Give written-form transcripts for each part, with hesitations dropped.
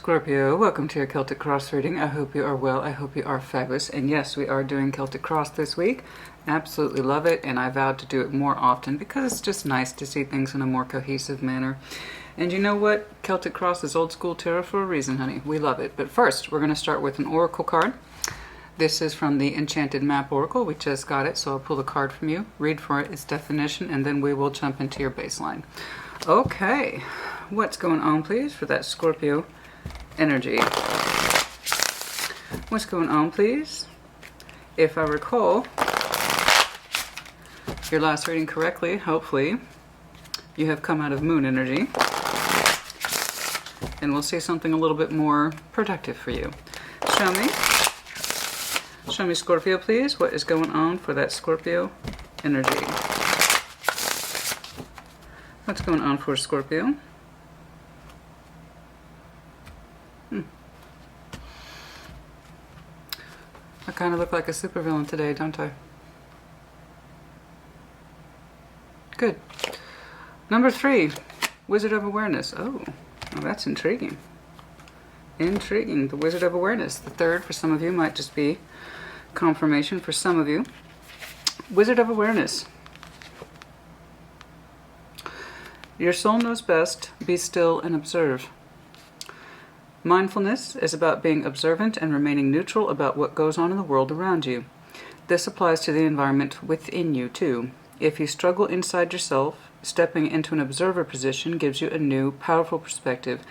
Scorpio, welcome to your Celtic Cross reading. I hope you are well. I hope you are fabulous. And yes, we are doing Celtic Cross this week. Absolutely love it, and I vowed to do it more often because it's just nice to see things in a more cohesive manner. And you know what? Celtic Cross is old school tarot for a reason, honey. We love it. But first, we're going to start with an oracle card. This is from the Enchanted Map Oracle. We just got it, so I'll pull the card from you, read for it, its definition, and then we will jump into your baseline. Okay, what's going on, please, for that Scorpio energy? What's going on, please? If I recall your last reading correctly, hopefully, you have come out of moon energy. And we'll see something a little bit more productive for you. Show me, Scorpio, please. What is going on for that Scorpio energy? What's going on for Scorpio? I kind of look like a supervillain today, don't I? Good. Number 3, Wizard of Awareness. Oh, well, that's intriguing. Intriguing. The Wizard of Awareness. The 3rd, for some of you, might just be confirmation for some of you. Wizard of Awareness. Your soul knows best. Be still and observe. Mindfulness is about being observant and remaining neutral about what goes on in the world around you. This applies to the environment within you, too. If you struggle inside yourself, stepping into an observer position gives you a new, powerful perspective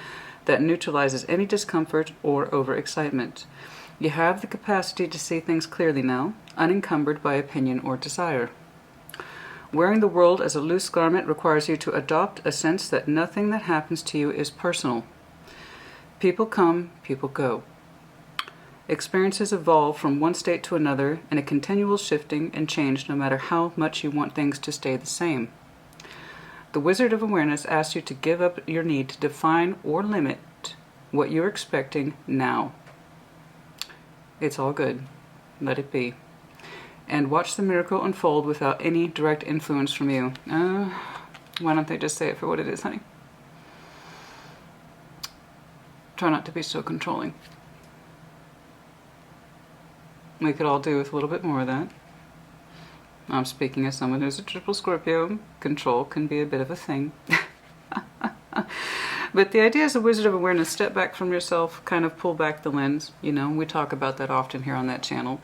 that neutralizes any discomfort or overexcitement. You have the capacity to see things clearly now, unencumbered by opinion or desire. Wearing the world as a loose garment requires you to adopt a sense that nothing that happens to you is personal. People come, people go. Experiences evolve from one state to another in a continual shifting and change no matter how much you want things to stay the same. The Wizard of Awareness asks you to give up your need to define or limit what you're expecting now. It's all good. Let it be. And watch the miracle unfold without any direct influence from you. Why don't they just say it for what it is, honey? Try not to be so controlling. We could all do with a little bit more of that. I'm speaking as someone who's a triple Scorpio. Control can be a bit of a thing. But the idea is a Wizard of Awareness. Step back from yourself, kind of pull back the lens. You know, we talk about that often here on that channel.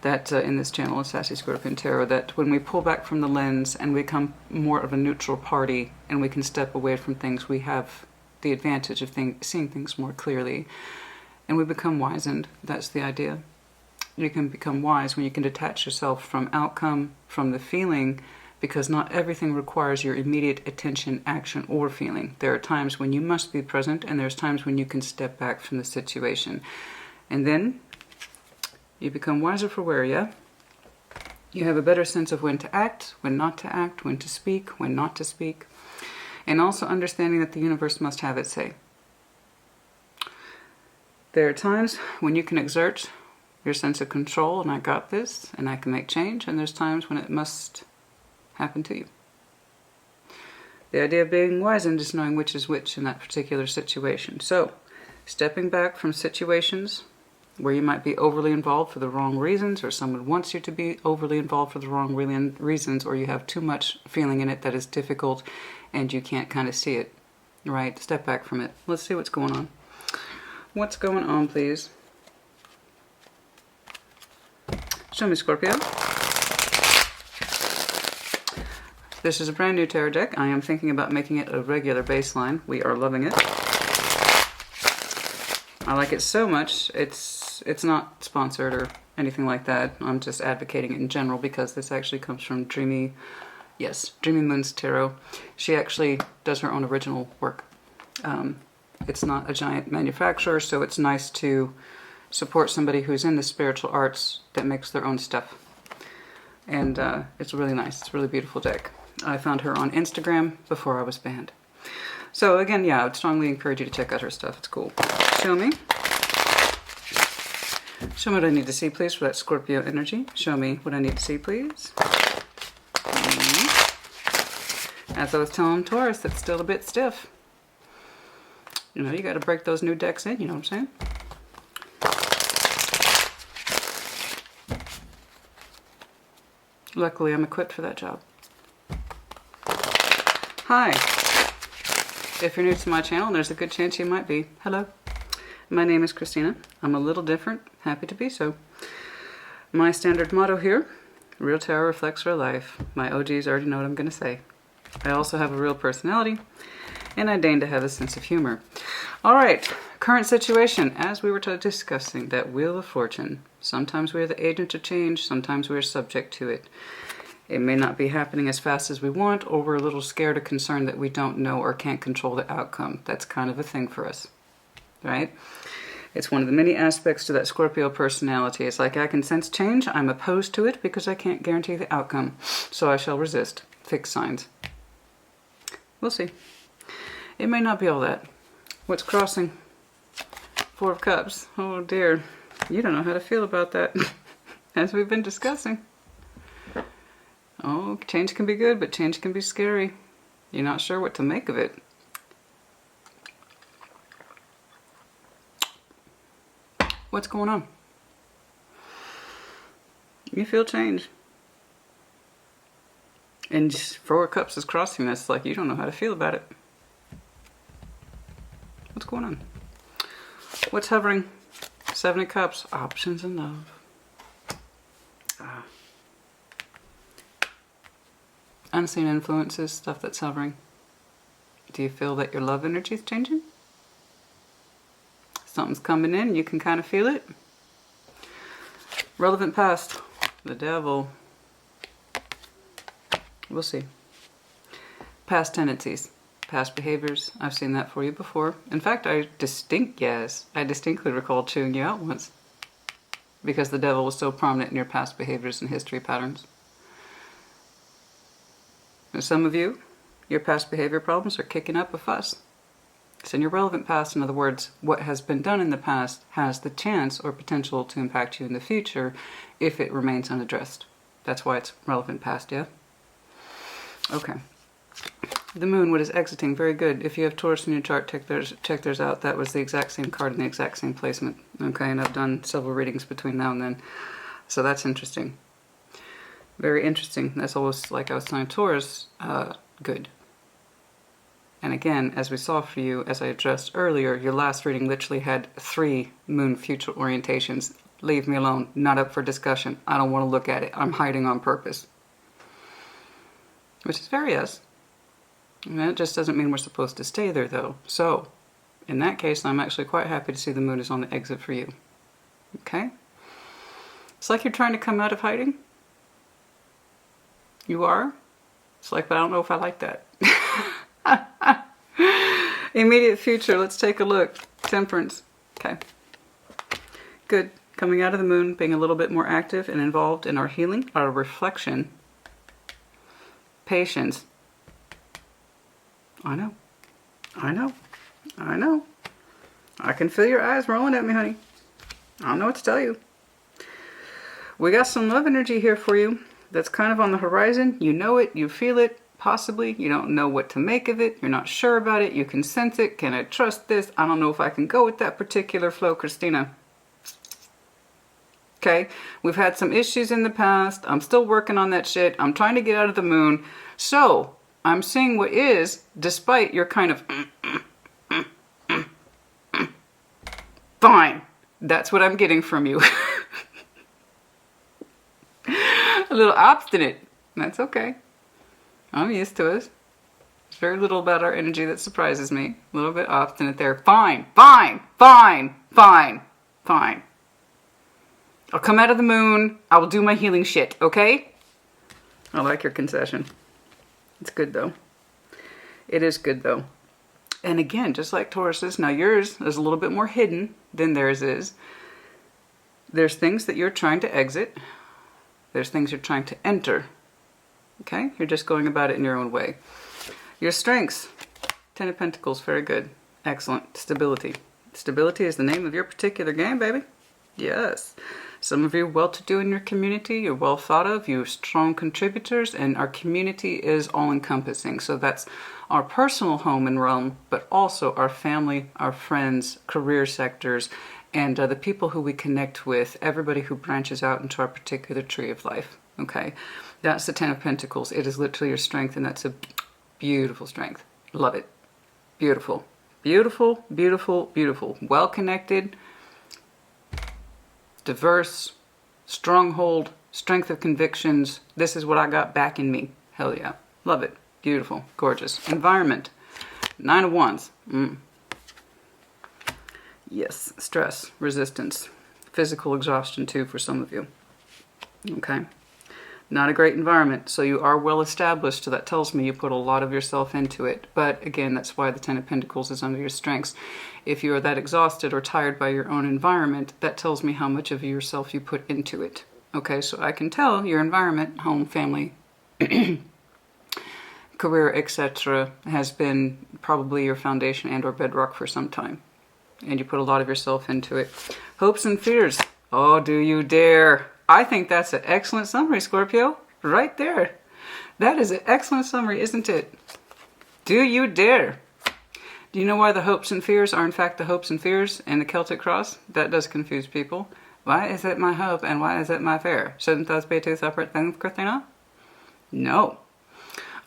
That in this channel is Sassy Scorpion Tarot, that when we pull back from the lens and we become more of a neutral party and we can step away from things, we have the advantage of seeing things more clearly, and we become wizened. That's the idea. You can become wise when you can detach yourself from outcome, from the feeling, because not everything requires your immediate attention, action, or feeling. There are times when you must be present, and there's times when you can step back from the situation. And then you become wiser for wear, yeah? You have a better sense of when to act, when not to act, when to speak, when not to speak. And also understanding that the universe must have its say. There are times when you can exert your sense of control, and I got this, and I can make change, and there's times when it must happen to you. The idea of being wizened is knowing which is which in that particular situation. So, stepping back from situations where you might be overly involved for the wrong reasons, or someone wants you to be overly involved for the wrong reasons, or you have too much feeling in it that is difficult and you can't kind of see it, right? Step back from it. Let's see what's going on. What's going on, please? Show me, Scorpio. This is a brand new tarot deck. I am thinking about making it a regular baseline. We are loving it. I like it so much. It's not sponsored or anything like that. I'm just advocating it in general because this actually comes from Dreamy Moon's Tarot. She actually does her own original work. It's not a giant manufacturer, so it's nice to support somebody who's in the spiritual arts that makes their own stuff. And it's really nice. It's a really beautiful deck. I found her on Instagram before I was banned. So again, yeah, I would strongly encourage you to check out her stuff. It's cool. Show me. Show me what I need to see, please, for that Scorpio energy. Show me what I need to see, please. As I was telling Taurus, it's still a bit stiff. You know, you got to break those new decks in, you know what I'm saying? Luckily, I'm equipped for that job. Hi. If you're new to my channel, there's a good chance you might be. Hello. My name is Christina. I'm a little different. Happy to be so. My standard motto here, real tarot reflects real life. My OGs already know what I'm going to say. I also have a real personality, and I deign to have a sense of humor. All right, current situation. As we were discussing, that Wheel of Fortune. Sometimes we are the agent of change, sometimes we are subject to it. It may not be happening as fast as we want, or we're a little scared or concerned that we don't know or can't control the outcome. That's kind of a thing for us, right? It's one of the many aspects to that Scorpio personality. It's like I can sense change, I'm opposed to it because I can't guarantee the outcome, so I shall resist. Fixed signs. We'll see. It may not be all that. What's crossing? Four of Cups. Oh dear. You don't know how to feel about that, as we've been discussing. Oh, change can be good, but change can be scary. You're not sure what to make of it. What's going on? You feel change. And just Four of Cups is crossing this, like you don't know how to feel about it. What's going on? What's hovering? Seven of Cups. Options in love. Unseen influences, stuff that's hovering. Do you feel that your love energy is changing? Something's coming in, you can kind of feel it. Relevant past. The Devil. We'll see. Past tendencies. Past behaviors. I've seen that for you before. In fact, I distinctly recall chewing you out once. Because the Devil was so prominent in your past behaviors and history patterns. And some of you, your past behavior problems are kicking up a fuss. It's in your relevant past. In other words, what has been done in the past has the chance or potential to impact you in the future if it remains unaddressed. That's why it's relevant past, yeah? Okay. The Moon, what is exiting? Very good. If you have Taurus in your chart, check theirs out. That was the exact same card in the exact same placement. Okay, and I've done several readings between now and then. So that's interesting. Very interesting. That's always, like I was telling Taurus, good. And again, as we saw for you, as I addressed earlier, your last reading literally had 3 Moon future orientations. Leave me alone. Not up for discussion. I don't want to look at it. I'm hiding on purpose. Which is very us. And that just doesn't mean we're supposed to stay there, though. So, in that case, I'm actually quite happy to see the Moon is on the exit for you. Okay? It's like you're trying to come out of hiding. You are? It's like, but I don't know if I like that. Immediate future, let's take a look. Temperance. Okay. Good. Coming out of the Moon, being a little bit more active and involved in our healing, our reflection. Patience. I know. I know. I know. I can feel your eyes rolling at me, honey. I don't know what to tell you. We got some love energy here for you. That's kind of on the horizon. You know it, you feel it, possibly. You don't know what to make of it. You're not sure about it. You can sense it. Can I trust this? I don't know if I can go with that particular flow, Christina. Okay, we've had some issues in the past. I'm still working on that shit. I'm trying to get out of the Moon. So, I'm seeing what is, despite your kind of fine. That's what I'm getting from you. A little obstinate. That's okay. I'm used to it. There's very little about our energy that surprises me. A little bit obstinate there. Fine, fine, fine, fine, fine. I'll come out of the Moon. I will do my healing shit, okay? I like your concession. It's good, though. It is good, though. And again, just like Taurus's, now yours is a little bit more hidden than theirs is. There's things that you're trying to exit. There's things you're trying to enter. Okay? You're just going about it in your own way. Your strengths. 10 of Pentacles. Very good. Excellent. Stability. Stability is the name of your particular game, baby. Yes. Some of you well-to-do in your community, you're well thought of, you're strong contributors, and our community is all-encompassing. So that's our personal home and realm, but also our family, our friends, career sectors, and the people who we connect with, everybody who branches out into our particular tree of life. Okay, that's the Ten of Pentacles. It is literally your strength, and that's a beautiful strength. Love it. Beautiful. Beautiful, beautiful, beautiful. Well-connected, diverse, stronghold, strength of convictions. This is what I got back in me. Hell yeah. Love it. Beautiful. Gorgeous. Environment. Nine of Wands. Yes. Stress, resistance, physical exhaustion too for some of you. Okay. Not a great environment, so you are well established, so that tells me you put a lot of yourself into it. But again, that's why the Ten of Pentacles is under your strengths. If you are that exhausted or tired by your own environment, that tells me how much of yourself you put into it. Okay, so I can tell your environment, home, family, career, etc., has been probably your foundation and or bedrock for some time. And you put a lot of yourself into it. Hopes and fears. Oh, do you dare? I think that's an excellent summary, Scorpio. Right there. That is an excellent summary, isn't it? Do you dare? Do you know why the hopes and fears are in fact the hopes and fears in the Celtic cross? That does confuse people. Why is it my hope and why is it my fear? Shouldn't those be two separate things, Christina? No.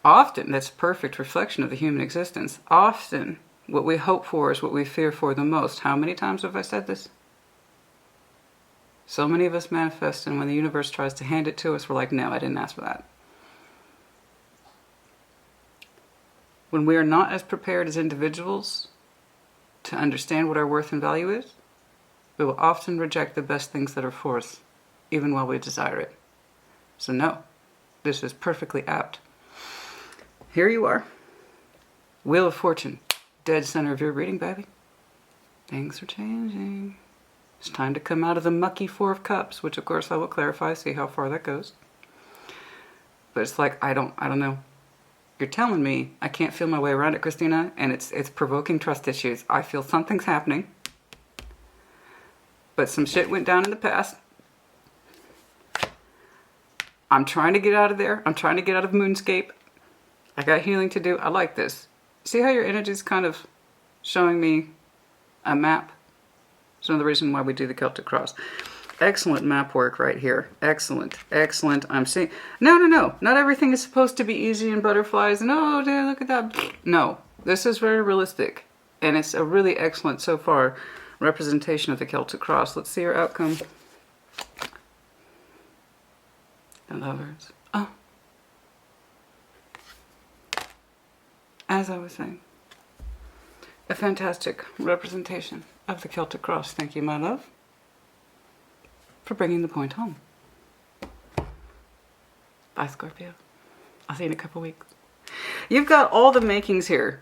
Often, that's a perfect reflection of the human existence. Often, what we hope for is what we fear for the most. How many times have I said this? So many of us manifest, and when the universe tries to hand it to us, we're like, no, I didn't ask for that. When we are not as prepared as individuals to understand what our worth and value is, we will often reject the best things that are for us, even while we desire it. So no, this is perfectly apt. Here you are. Wheel of Fortune. Dead center of your reading, baby. Things are changing. It's time to come out of the mucky Four of Cups, which of course I will clarify, see how far that goes. But it's like, I don't know. You're telling me I can't feel my way around it, Christina, and it's provoking trust issues. I feel something's happening. But some shit went down in the past. I'm trying to get out of there. I'm trying to get out of Moonscape. I got healing to do. I like this. See how your energy's kind of showing me a map? It's another reason why we do the Celtic cross. Excellent map work right here. Excellent. Excellent. I'm seeing... No. Not everything is supposed to be easy and butterflies and, oh, dude, look at that. No. This is very realistic. And it's a really excellent, so far, representation of the Celtic cross. Let's see your outcome. The Lovers. Oh. As I was saying. A fantastic representation of the Celtic cross. Thank you, my love, for bringing the point home. Bye, Scorpio. I'll see you in a couple weeks. You've got all the makings here,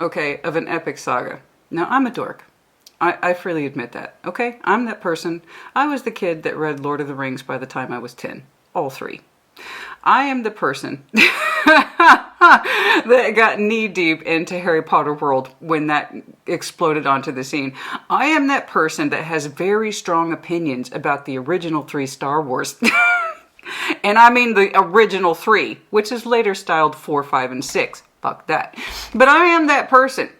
okay, of an epic saga. Now, I'm a dork. I freely admit that, okay? I'm that person. I was the kid that read Lord of the Rings by the time I was 10. All three. I am the person that got knee-deep into Harry Potter world when that exploded onto the scene. I am that person that has very strong opinions about the original 3 Star Wars. And I mean the original 3, which is later styled 4, 5, and 6. Fuck that. But I am that person.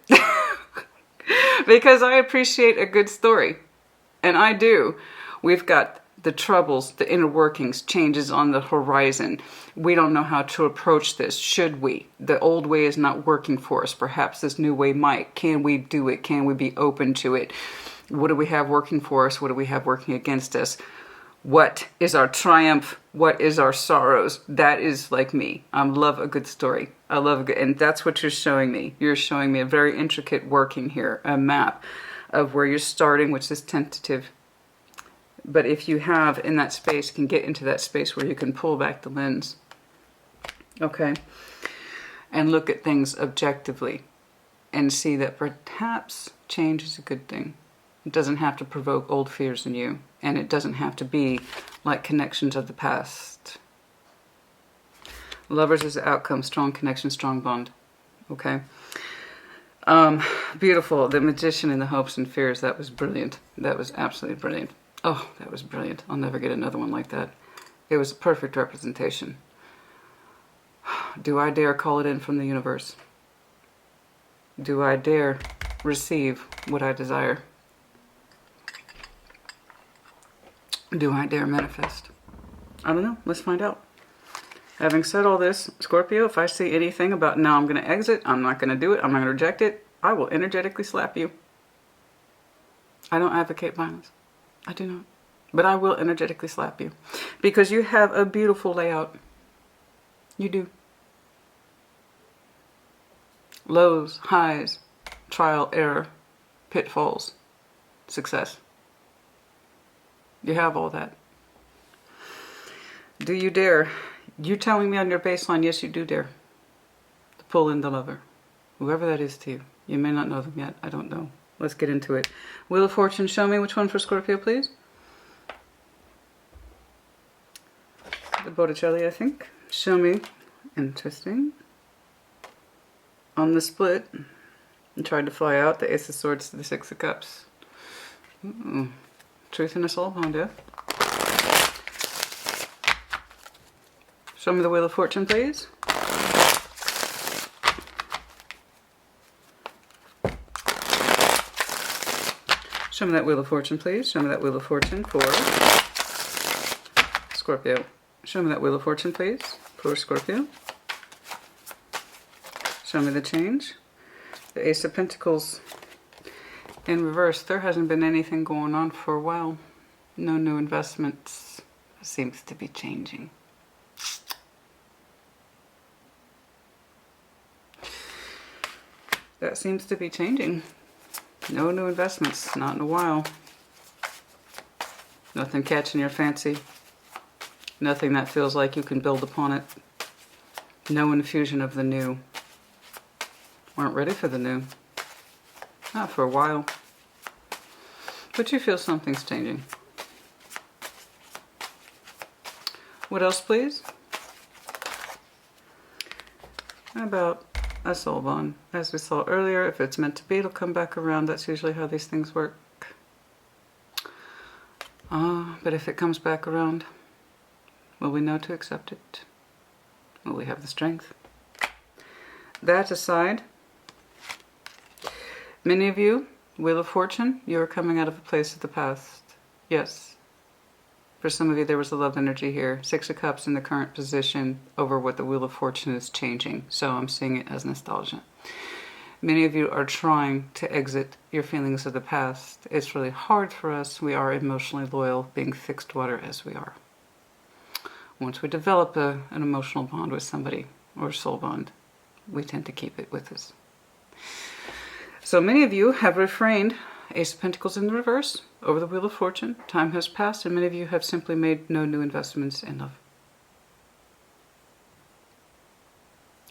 Because I appreciate a good story. And I do. We've got the troubles, the inner workings, changes on the horizon. We don't know how to approach this. Should we? The old way is not working for us. Perhaps this new way might. Can we do it? Can we be open to it? What do we have working for us? What do we have working against us? What is our triumph? What is our sorrows? That is like me. I love a good story. I love a good, and that's what you're showing me. You're showing me a very intricate working here, a map of where you're starting, which is tentative. But if you have in that space, can get into that space where you can pull back the lens, okay, and look at things objectively and see that perhaps change is a good thing. It doesn't have to provoke old fears in you, and it doesn't have to be like connections of the past. Lovers is the outcome, strong connection, strong bond, okay. Beautiful. The Magician and the hopes and fears, that was brilliant. That was absolutely brilliant. Oh, that was brilliant. I'll never get another one like that. It was a perfect representation. Do I dare call it in from the universe? Do I dare receive what I desire? Do I dare manifest? I don't know. Let's find out. Having said all this, Scorpio, if I see anything about now I'm going to exit, I'm not going to do it, I'm not going to reject it, I will energetically slap you. I don't advocate violence. I do not. But I will energetically slap you. Because you have a beautiful layout. You do. Lows, highs, trial, error, pitfalls, success. You have all that. Do you dare? You telling me on your baseline, yes, you do dare to pull in the lover. Whoever that is to you. You may not know them yet. I don't know. Let's get into it. Wheel of Fortune, show me which one for Scorpio, please. The Botticelli, I think. Show me. Interesting. On the split, I tried to fly out the Ace of Swords to the Six of Cups. Truth in a soul bond, yeah? Show me the Wheel of Fortune, please. Show me that Wheel of Fortune, please. Show me that Wheel of Fortune for Scorpio. Show me that Wheel of Fortune, please, for Scorpio. Show me the change. The Ace of Pentacles in reverse. There hasn't been anything going on for a while. No new investments. Seems to be changing. That seems to be changing. No new investments, not in a while. Nothing catching your fancy. Nothing that feels like you can build upon it. No infusion of the new. Weren't ready for the new. Not for a while. But you feel something's changing. What else, please? How about a soul bond? As we saw earlier, if it's meant to be, it'll come back around. That's usually how these things work. But if it comes back around, will we know to accept it? Will we have the strength? That aside, many of you, Wheel of Fortune, you are coming out of a place of the past. Yes. For some of you, there was a love energy here. Six of Cups in the current position over what the Wheel of Fortune is changing. So I'm seeing it as nostalgia. Many of you are trying to exit your feelings of the past. It's really hard for us. We are emotionally loyal, being fixed water as we are. Once we develop an emotional bond with somebody, or soul bond, we tend to keep it with us. So many of you have refrained. Ace of Pentacles in the reverse, over the Wheel of Fortune. Time has passed, and many of you have simply made no new investments in love.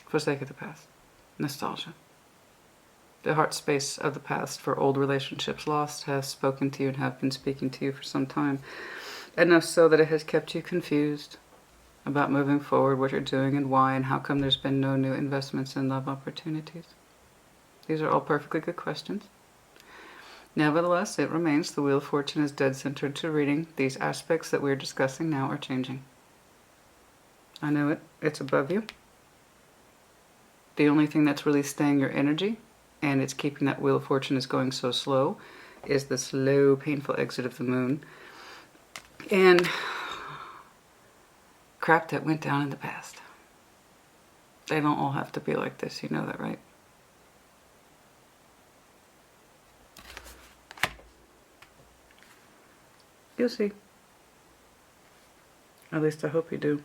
For sake of the past. Nostalgia. The heart space of the past for old relationships lost has spoken to you and have been speaking to you for some time. Enough so that it has kept you confused about moving forward, what you're doing and why, and how come there's been no new investments in love opportunities. These are all perfectly good questions. Nevertheless, it remains the Wheel of Fortune is dead centered to reading. These aspects that we're discussing now are changing. I know it. It's above you. The only thing that's really staying your energy, and it's keeping that Wheel of Fortune is going so slow, is the slow, painful exit of the moon. And crap that went down in the past. They don't all have to be like this. You know that, right? You'll see. At least I hope you do.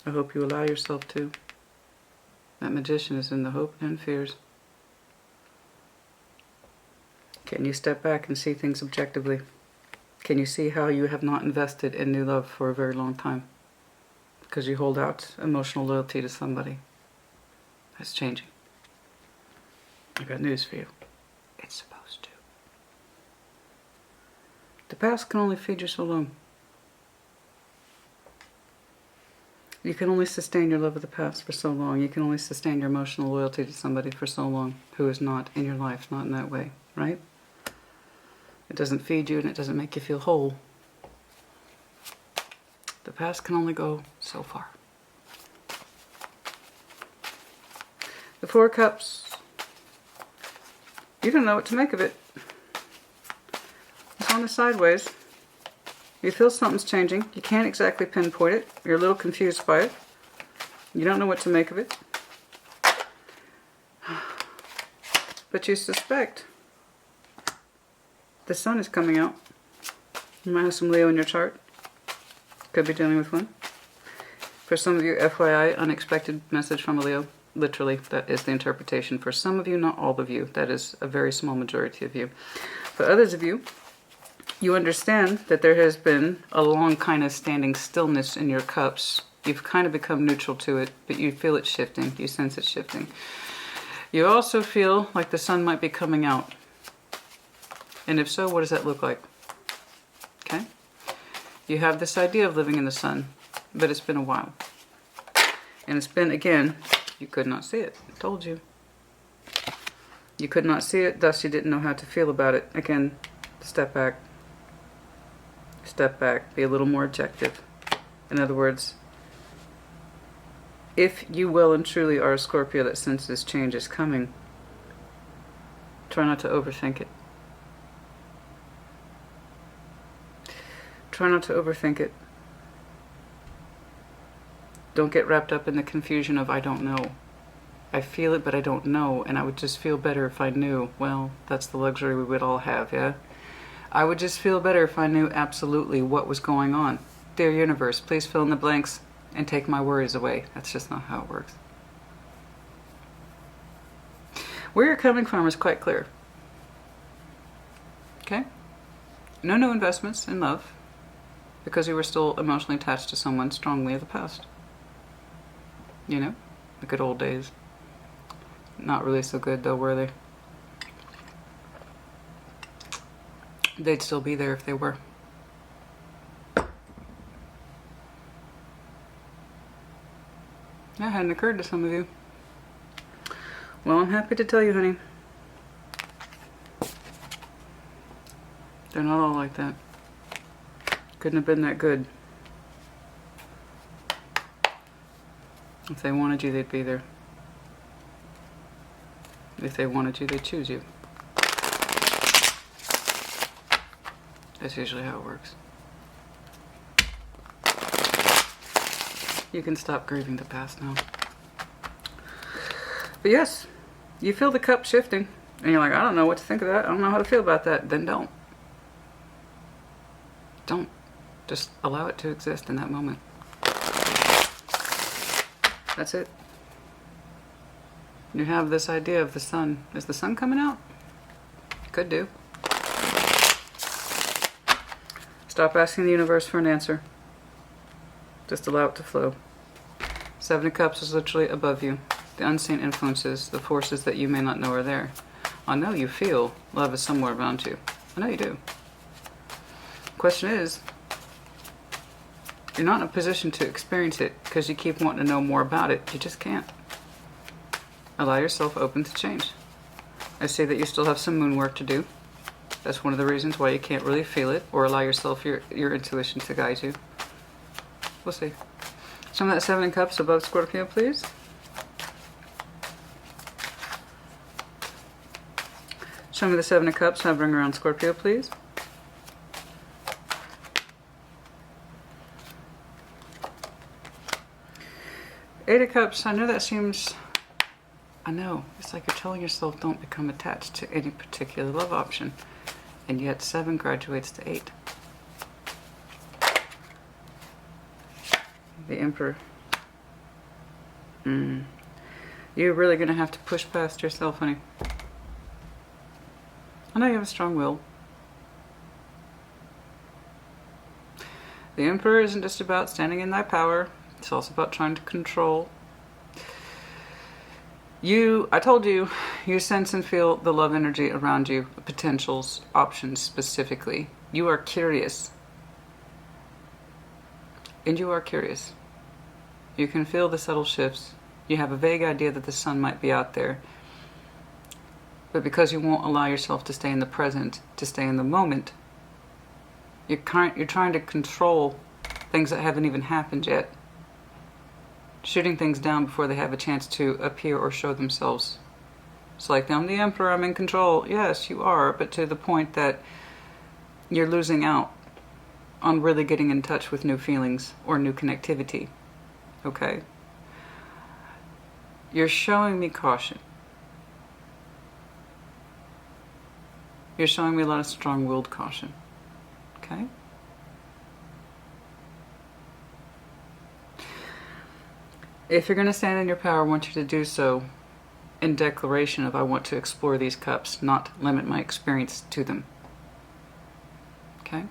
I hope you allow yourself to. That Magician is in the hope and fears. Can you step back and see things objectively? Can you see how you have not invested in new love for a very long time? Because you hold out emotional loyalty to somebody. That's changing. I got news for you. It's supposed to. The past can only feed you so long. You can only sustain your love of the past for so long. You can only sustain your emotional loyalty to somebody for so long who is not in your life, not in that way, right? It doesn't feed you and it doesn't make you feel whole. The past can only go so far. The Four of Cups. You don't know what to make of it. It's on the sideways. You feel something's changing. You can't exactly pinpoint it. You're a little confused by it. You don't know what to make of it. But you suspect the sun is coming out. You might have some Leo in your chart. Could be dealing with one. For some of you, FYI, unexpected message from a Leo. Literally, that is the interpretation. For some of you, not all of you. That is a very small majority of you. For others of you, you understand that there has been a long kind of standing stillness in your cups. You've kind of become neutral to it, but you feel it shifting. You sense it shifting. You also feel like the sun might be coming out. And if so, what does that look like? Okay? You have this idea of living in the sun, but it's been a while. And it's been, again, you could not see it. I told you. You could not see it, thus you didn't know how to feel about it. Again, step back. Step back. Be a little more objective. In other words, if you well and truly are a Scorpio that senses change is coming, try not to overthink it. Try not to overthink it. Don't get wrapped up in the confusion of I don't know. I feel it, but I don't know, and I would just feel better if I knew. Well, that's the luxury we would all have, yeah? I would just feel better if I knew absolutely what was going on. Dear universe, please fill in the blanks and take my worries away. That's just not how it works. Where you're coming from is quite clear. Okay? No new investments in love, because you were still emotionally attached to someone strongly of the past. You know? The good old days. Not really so good though, were they? They'd still be there if they were. That hadn't occurred to some of you. Well, I'm happy to tell you, honey. They're not all like that. Couldn't have been that good. If they wanted you, they'd be there. If they wanted you, they'd choose you. That's usually how it works. You can stop grieving the past now. But yes, you feel the cup shifting. And you're like, I don't know what to think of that. I don't know how to feel about that. Then don't. Don't. Just allow it to exist in that moment. That's it. You have this idea of the sun. Is the sun coming out? Could do. Stop asking the universe for an answer. Just allow it to flow. Seven of Cups is literally above you. The unseen influences, the forces that you may not know are there. I know you feel love is somewhere around you. I know you do. Question is, you're not in a position to experience it because you keep wanting to know more about it. You just can't. Allow yourself open to change. I say that you still have some moon work to do. That's one of the reasons why you can't really feel it or allow yourself your intuition to guide you. We'll see. Some of that Seven of Cups above Scorpio, please. Show me the Seven of Cups hovering around Scorpio, please. Eight of Cups, I know that seems... I know, it's like you're telling yourself don't become attached to any particular love option. And yet 7 graduates to 8. The Emperor. You're really going to have to push past yourself, honey. I know you have a strong will. The Emperor isn't just about standing in thy power. It's also about trying to control. I told you, you sense and feel the love energy around you, potentials, options specifically. You are curious. And you are curious. You can feel the subtle shifts. You have a vague idea that the sun might be out there. But because you won't allow yourself to stay in the present, to stay in the moment, you're trying to control things that haven't even happened yet. Shooting things down before they have a chance to appear or show themselves. It's like, I'm the emperor, I'm in control. Yes, you are, but to the point that you're losing out on really getting in touch with new feelings or new connectivity. Okay? You're showing me caution. You're showing me a lot of strong-willed caution. Okay? If you're going to stand in your power, I want you to do so in declaration of, I want to explore these cups, not limit my experience to them. Okay?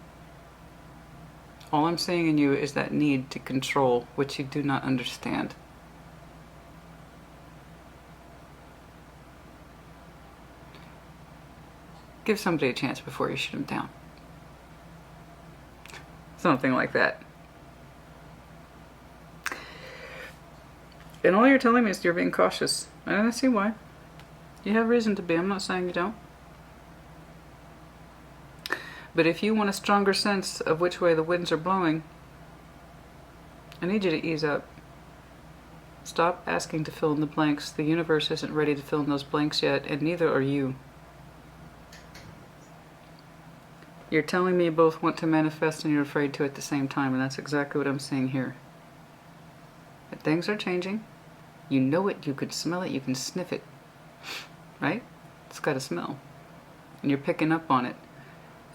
All I'm seeing in you is that need to control, which you do not understand. Give somebody a chance before you shoot them down. Something like that. And all you're telling me is you're being cautious. And I see why. You have reason to be. I'm not saying you don't. But if you want a stronger sense of which way the winds are blowing, I need you to ease up. Stop asking to fill in the blanks. The universe isn't ready to fill in those blanks yet, and neither are you. You're telling me you both want to manifest and you're afraid to at the same time, and that's exactly what I'm seeing here. That things are changing. You know it, you can smell it, you can sniff it. Right? It's got a smell. And you're picking up on it.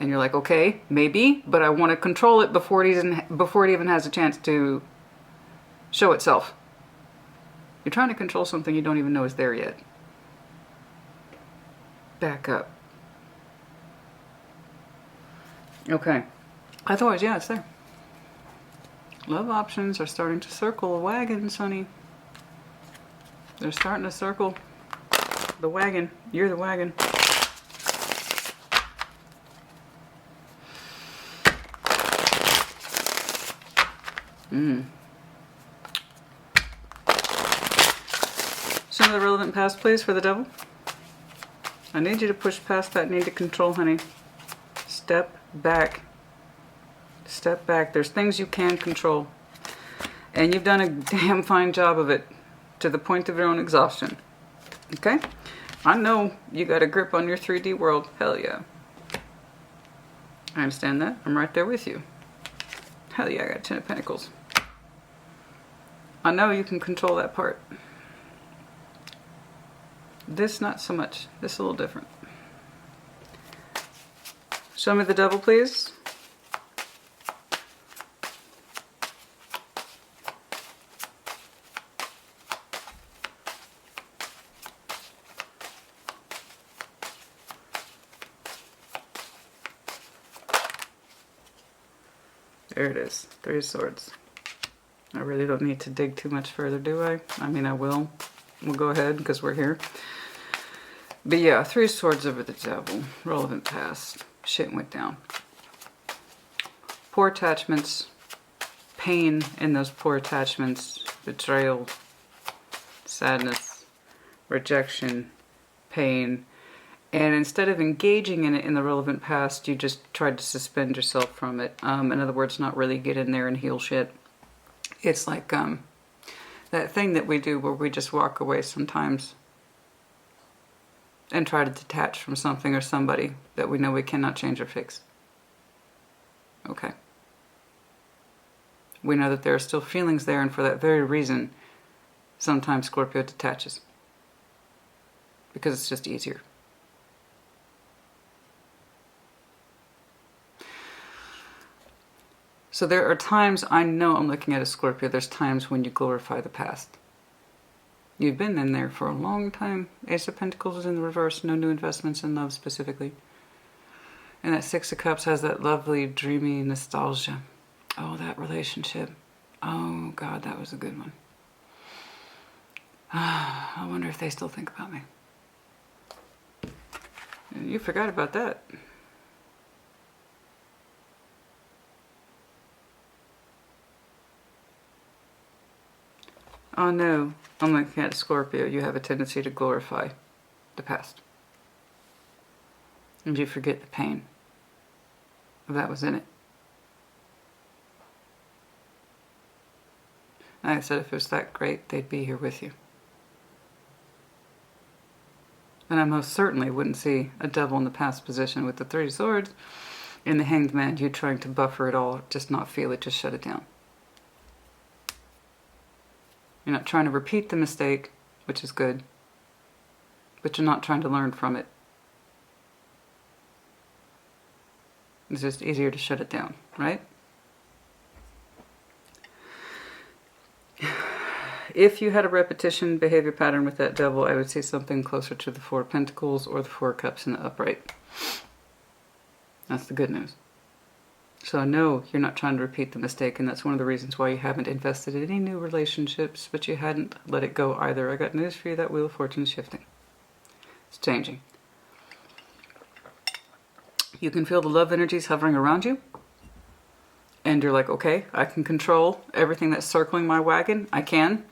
And you're like, okay, maybe, but I want to control it before it even has a chance to show itself. You're trying to control something you don't even know is there yet. Back up. Okay. Otherwise, yeah, it's there. Love options are starting to circle the wagons, honey. They're starting to circle the wagon. You're the wagon. Some of the relevant past, please, for the devil. I need you to push past that need to control, honey. Step back. Step back. There's things you can control. And you've done a damn fine job of it to the point of your own exhaustion. Okay? I know you got a grip on your 3D world. Hell yeah. I understand that. I'm right there with you. Hell yeah, I got 10 of Pentacles. I know you can control that part. This, not so much. This a little different. Show me the devil, please. There it is. 3 of Swords. I really don't need to dig too much further, do I? I mean, I will. We'll go ahead because we're here. But yeah, 3 of Swords over the devil. Relevant past. Shit went down. Poor attachments. Pain in those poor attachments. Betrayal. Sadness. Rejection. Pain. And instead of engaging in it in the relevant past, you just tried to suspend yourself from it. In other words, not really get in there and heal shit. It's like that thing that we do where we just walk away sometimes and try to detach from something or somebody that we know we cannot change or fix. Okay. We know that there are still feelings there, and for that very reason, sometimes Scorpio detaches. Because it's just easier. So there are times, I know I'm looking at a Scorpio, there's times when you glorify the past. You've been in there for a long time. Ace of Pentacles is in the reverse, no new investments in love specifically. And that 6 of Cups has that lovely, dreamy nostalgia. Oh, that relationship. Oh, God, that was a good one. I wonder if they still think about me. You forgot about that. Oh no, I'm looking at Scorpio. You have a tendency to glorify the past. And you forget the pain that was in it. I said if it was that great, they'd be here with you. And I most certainly wouldn't see a devil in the past position with the Three of Swords. In the Hanged Man, you trying to buffer it all, just not feel it, just shut it down. You're not trying to repeat the mistake, which is good, but you're not trying to learn from it. It's just easier to shut it down, right? If you had a repetition behavior pattern with that devil, I would see something closer to the Four of Pentacles or the Four of Cups in the upright. That's the good news. So I know you're not trying to repeat the mistake, and that's one of the reasons why you haven't invested in any new relationships, but you hadn't let it go either. I got news for you, that Wheel of Fortune is shifting. It's changing. You can feel the love energies hovering around you. And you're like, okay, I can control everything that's circling my wagon. I can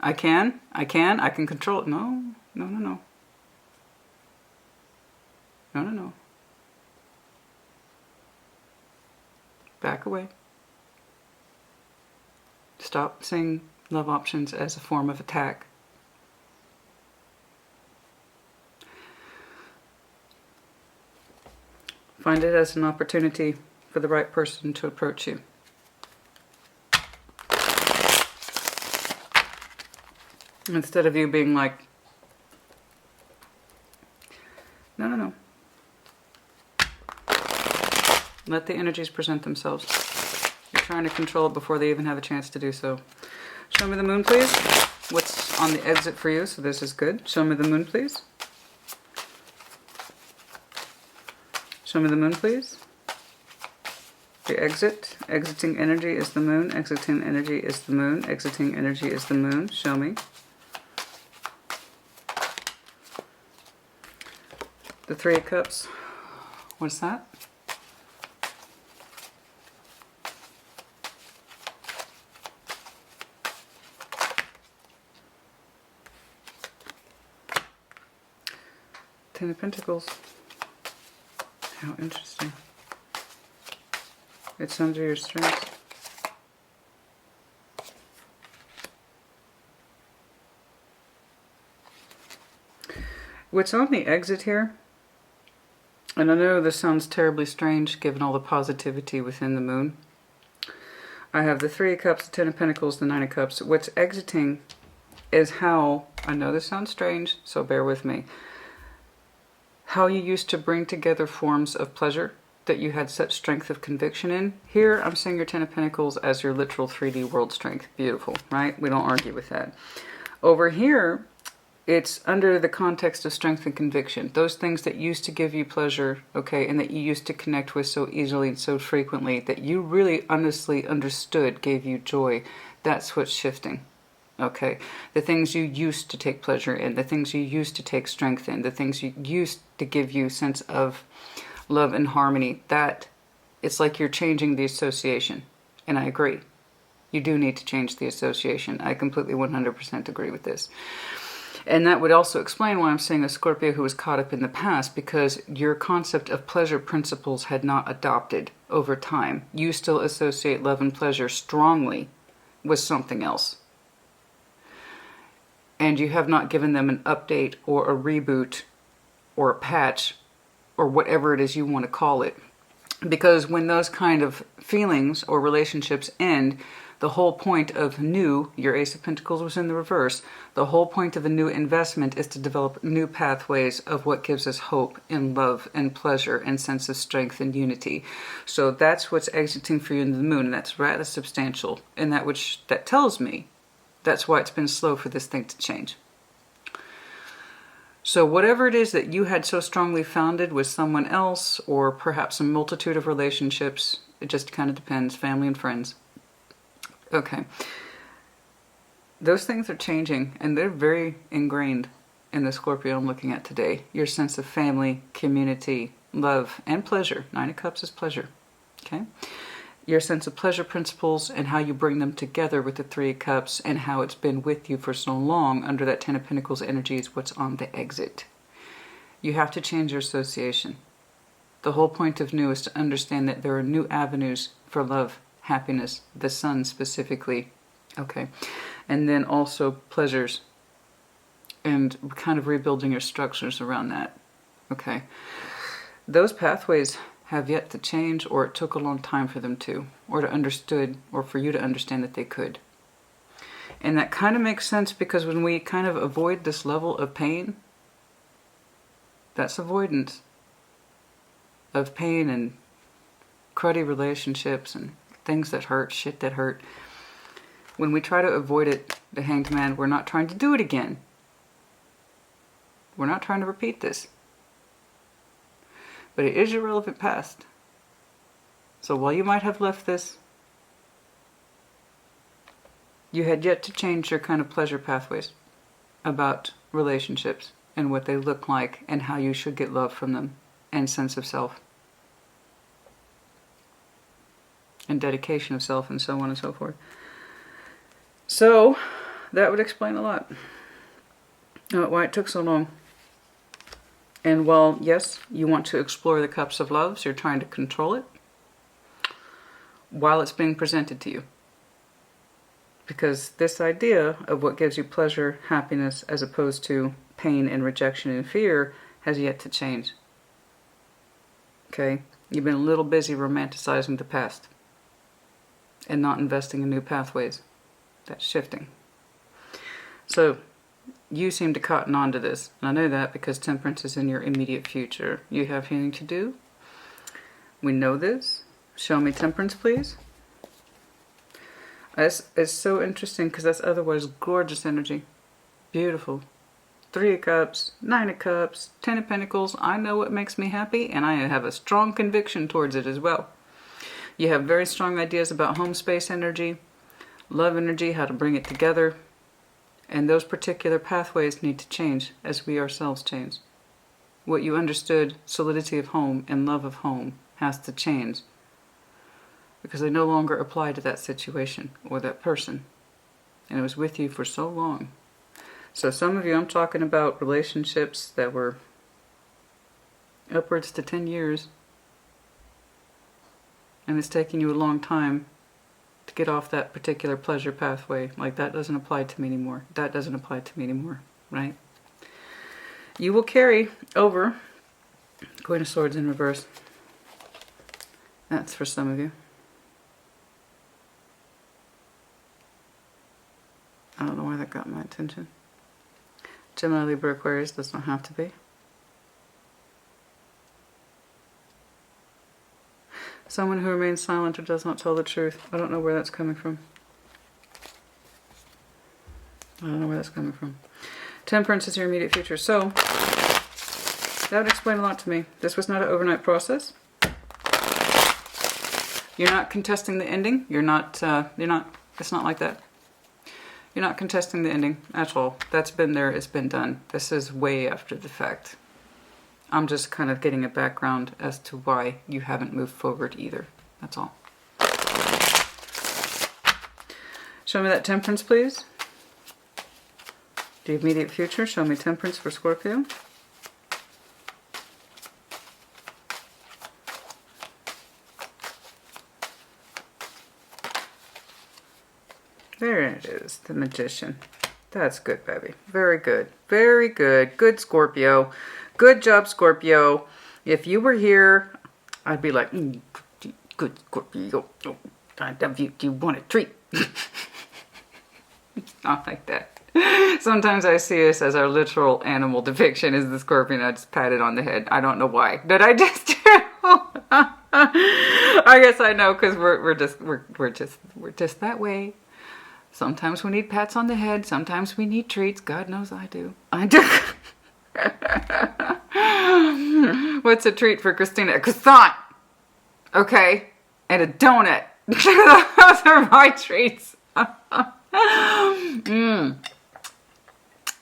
control it. No. No. Back away. Stop seeing love options as a form of attack. Find it as an opportunity for the right person to approach you. Instead of you being like, no. Let the energies present themselves. You're trying to control it before they even have a chance to do so. Show me the moon, please. What's on the exit for you? So this is good. Show me the moon, please. Show me the moon, please. The exit. Exiting energy is the moon. Exiting energy is the moon. Exiting energy is the moon. Show me. The Three of Cups. What's that? Ten of Pentacles. How interesting. It's under your strength. What's on the exit here, and I know this sounds terribly strange given all the positivity within the moon. I have the Three of Cups, the Ten of Pentacles, the Nine of Cups. What's exiting is how, I know this sounds strange, so bear with me, how you used to bring together forms of pleasure that you had such strength of conviction in. Here, I'm seeing your Ten of Pentacles as your literal 3D world strength. Beautiful, right? We don't argue with that. Over here, it's under the context of strength and conviction. Those things that used to give you pleasure, okay, and that you used to connect with so easily and so frequently, that you really honestly understood gave you joy. That's what's shifting. Okay, the things you used to take pleasure in, the things you used to take strength in, the things you used to give you sense of love and harmony, that it's like you're changing the association. And I agree. You do need to change the association. I completely 100% agree with this. And that would also explain why I'm saying a Scorpio who was caught up in the past, because your concept of pleasure principles had not adopted over time. You still associate love and pleasure strongly with something else. And you have not given them an update or a reboot or a patch or whatever it is you want to call it. Because when those kind of feelings or relationships end, the whole point of new, your Ace of Pentacles was in the reverse, the whole point of a new investment is to develop new pathways of what gives us hope and love and pleasure and sense of strength and unity. So that's what's exiting for you in the moon, and that's rather substantial. And that tells me that's why it's been slow for this thing to change. So whatever it is that you had so strongly founded with someone else, or perhaps a multitude of relationships, it just kind of depends, family and friends. Okay. Those things are changing, and they're very ingrained in the Scorpio I'm looking at today. Your sense of family, community, love, and pleasure. Nine of Cups is pleasure. Okay? Your sense of pleasure principles and how you bring them together with the Three of Cups and how it's been with you for so long under that Ten of Pentacles energy is what's on the exit. You have to change your association. The whole point of new is to understand that there are new avenues for love, happiness, the sun specifically. Okay. and then also pleasures, and kind of rebuilding your structures around that. Okay. Those pathways have yet to change, or it took a long time for them to, or for you to understand that they could. And that kind of makes sense, because when we kind of avoid this level of pain, that's avoidance of pain and cruddy relationships and things that hurt, shit that hurt. When we try to avoid it, the Hanged Man, we're not trying to do it again. We're not trying to repeat this. But it is your relevant past. So while you might have left this, you had yet to change your kind of pleasure pathways about relationships and what they look like and how you should get love from them and sense of self and dedication of self and so on and so forth. So that would explain a lot why it took so long. And while, yes, you want to explore the cups of love, so you're trying to control it while it's being presented to you. Because this idea of what gives you pleasure, happiness, as opposed to pain and rejection and fear has yet to change. Okay? You've been a little busy romanticizing the past and not investing in new pathways. That's shifting. So, you seem to cotton on to this. And I know that because Temperance is in your immediate future. You have healing to do. We know this. Show me Temperance, please. It's so interesting because that's otherwise gorgeous energy. Beautiful. 3 of Cups, 9 of Cups, 10 of Pentacles. I know what makes me happy, and I have a strong conviction towards it as well. You have very strong ideas about home space energy, love energy, how to bring it together. And those particular pathways need to change as we ourselves change. What you understood, solidity of home and love of home, has to change. Because they no longer apply to that situation or that person. And it was with you for so long. So some of you, I'm talking about relationships that were upwards to 10 years. And it's taking you a long time to get off that particular pleasure pathway. Like, that doesn't apply to me anymore. That doesn't apply to me anymore, right? You will carry over Queen of Swords in reverse. That's for some of you. I don't know why that got my attention. Gemini, Libra, Aquarius does not have to be. Someone who remains silent or does not tell the truth. I don't know where that's coming from. I don't know where that's coming from. Temperance is your immediate future. So, that would explain a lot to me. This was not an overnight process. You're not contesting the ending. It's not like that. You're not contesting the ending at all. That's been there, it's been done. This is way after the fact. I'm just kind of getting a background as to why you haven't moved forward either. That's all. Show me that Temperance, please. The immediate future. Show me Temperance for Scorpio. There it is, the Magician. That's good, baby. Very good. Very good. Good, Scorpio. Good job, Scorpio. If you were here, I'd be like, good, Scorpio. Do you want a treat? Not like that. Sometimes I see us as our literal animal depiction is the scorpion. I just pat it on the head. I don't know why. Did I just? I guess I know because we're just that way. Sometimes we need pats on the head. Sometimes we need treats. God knows I do. I do. What's a treat for Christina? A croissant. Okay. And a donut. Those are my treats.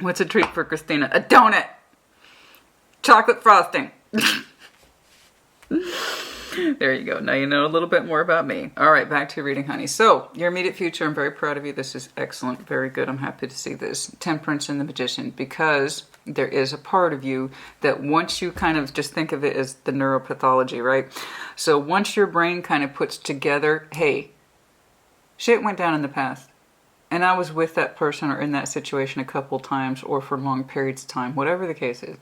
What's a treat for Christina? A donut. Chocolate frosting. There you go. Now you know a little bit more about me. All right, back to your reading, honey. So, your immediate future, I'm very proud of you. This is excellent. Very good. I'm happy to see this. Temperance and the Magician, because there is a part of you that once you kind of just think of it as the neuropathology, right? So once your brain kind of puts together, hey, shit went down in the past. and I was with that person or in that situation a couple times or for long periods of time, whatever the case is,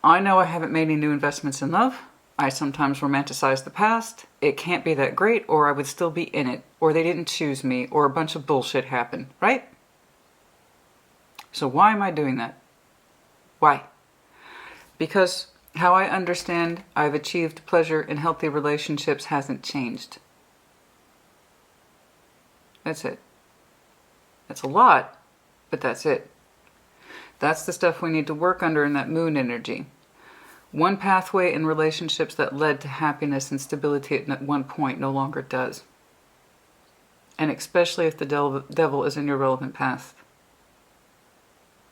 I know I haven't made any new investments in love. I sometimes romanticize the past. It can't be that great, or I would still be in it, or they didn't choose me, or a bunch of bullshit happened, right? So why am I doing that? Why? Because how I understand I've achieved pleasure in healthy relationships hasn't changed. That's it. That's a lot, but that's it. That's the stuff we need to work under in that moon energy. One pathway in relationships that led to happiness and stability at one point no longer does. And especially if the devil is in your relevant past.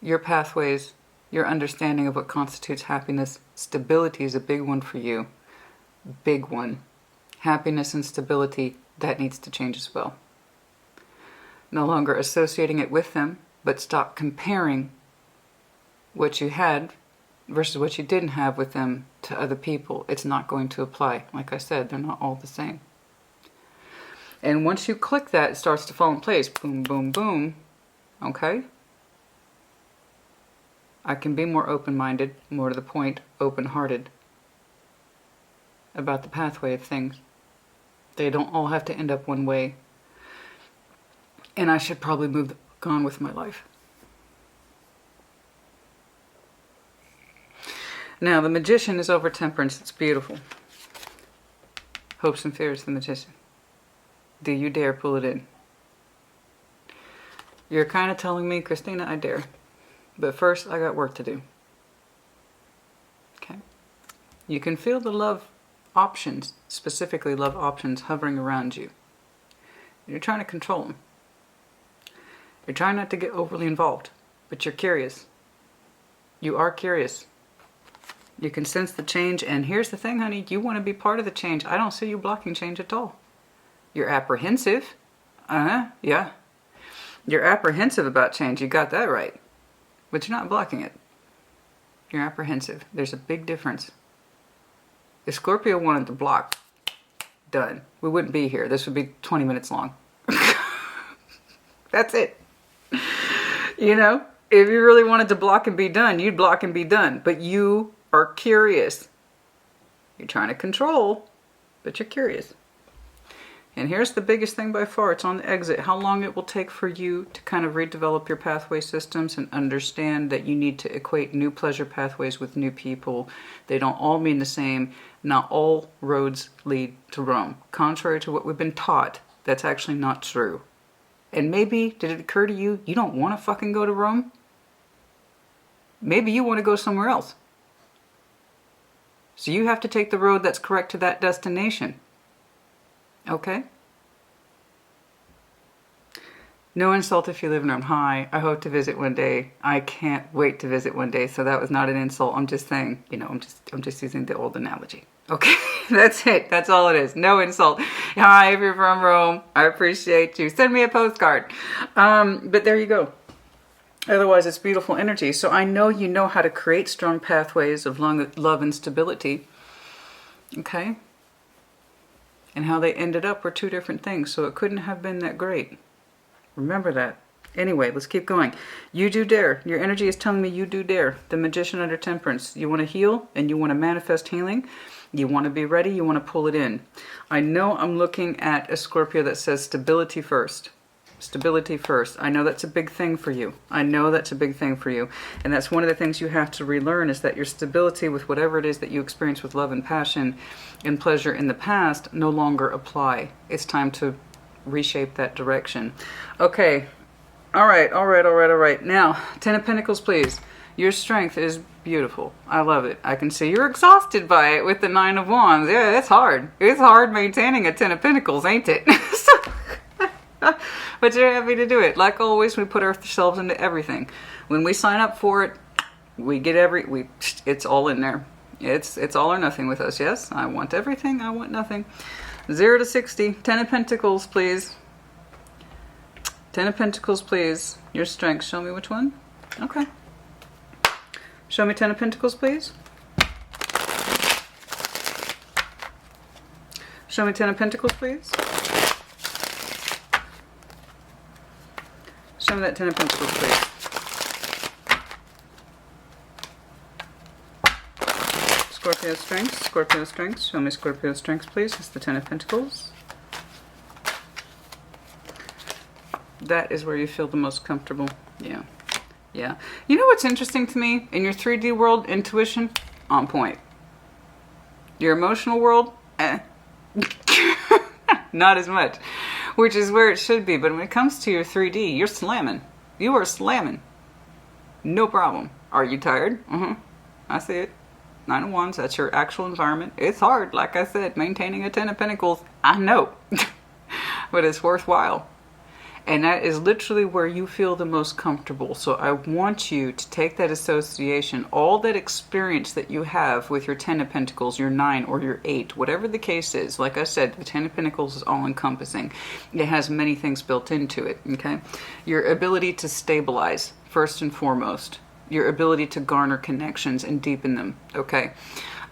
Your pathways, your understanding of what constitutes happiness, stability is a big one for you. Big one. Happiness and stability, that needs to change as well. No longer associating it with them, but stop comparing what you had versus what you didn't have with them to other people. It's not going to apply. Like I said, they're not all the same. And once you click that, it starts to fall in place. Boom, boom, boom. Okay? I can be more open-minded, more to the point, open-hearted about the pathway of things. They don't all have to end up one way. And I should probably move on with my life. Now, the Magician is over Temperance. It's beautiful. Hopes and Fears, the Magician. Do you dare pull it in? You're kind of telling me, Christina, I dare. But first, I got work to do. Okay? You can feel the love options, specifically love options, hovering around you. You're trying to control them. You're trying not to get overly involved, but you're curious. You are curious. You can sense the change, and here's the thing, honey, you want to be part of the change. I don't see you blocking change at all. You're apprehensive. Yeah. You're apprehensive about change. You got that right. But you're not blocking it. You're apprehensive. There's a big difference. If Scorpio wanted to block, done. We wouldn't be here. This would be 20 minutes long. That's it. You know, if you really wanted to block and be done, you'd block and be done. But you are curious. You're trying to control, but you're curious. And here's the biggest thing by far. It's on the exit. How long it will take for you to kind of redevelop your pathway systems and understand that you need to equate new pleasure pathways with new people. They don't all mean the same. Not all roads lead to Rome. Contrary to what we've been taught, that's actually not true. And maybe, did it occur to you, you don't want to fucking go to Rome? Maybe you want to go somewhere else. So you have to take the road that's correct to that destination. Okay? No insult if you live in Rome. Hi, I hope to visit one day. I can't wait to visit one day. So that was not an insult. I'm just saying, you know, I'm just using the old analogy. Okay, that's it. That's all it is. No insult. Hi, if you're from Rome, I appreciate you. Send me a postcard. But there you go. Otherwise, it's beautiful energy. So I know you know how to create strong pathways of love and stability. Okay? And how they ended up were two different things. So it couldn't have been that great. Remember that. Anyway, let's keep going. You do dare. Your energy is telling me you do dare. The Magician under Temperance. You want to heal and you want to manifest healing. You want to be ready. You want to pull it in. I know I'm looking at a Scorpio that says stability first. Stability first. I know that's a big thing for you. I know that's a big thing for you. And that's one of the things you have to relearn is that your stability with whatever it is that you experience with love and passion and pleasure in the past no longer apply. It's time to reshape that direction. Okay. All right. Now, Ten of Pentacles, please. Your strength is beautiful. I love it. I can see you're exhausted by it with the Nine of Wands. Yeah, it's hard. It's hard maintaining a Ten of Pentacles, ain't it? But you're happy to do it. Like always, we put ourselves into everything. When we sign up for it, we get it's all in there. It's all or nothing with us, yes? I want everything, I want nothing. 0 to 60. 10 of Pentacles, please. 10 of Pentacles, please. Your strength. Show me which one. Okay. Show me 10 of Pentacles, please. Show me 10 of Pentacles, please. some of that Ten of Pentacles, please. Scorpio strengths, Scorpio strengths. Show me Scorpio strengths, please. It's the Ten of Pentacles. That is where you feel the most comfortable. Yeah. Yeah. You know what's interesting to me? In your 3D world, intuition, on point. Your emotional world, not as much. Which is where it should be. But when it comes to your 3D, you're slamming. You are slamming. No problem. Are you tired? I see it. 9 of Wands, that's your actual environment. It's hard, like I said, maintaining a 10 of Pentacles. I know. But it's worthwhile. And that is literally where you feel the most comfortable. So I want you to take that association, all that experience that you have with your 10 of Pentacles, your 9 or your 8, whatever the case is. Like I said, the 10 of Pentacles is all encompassing. It has many things built into it, okay? Your ability to stabilize, first and foremost. Your ability to garner connections and deepen them, okay?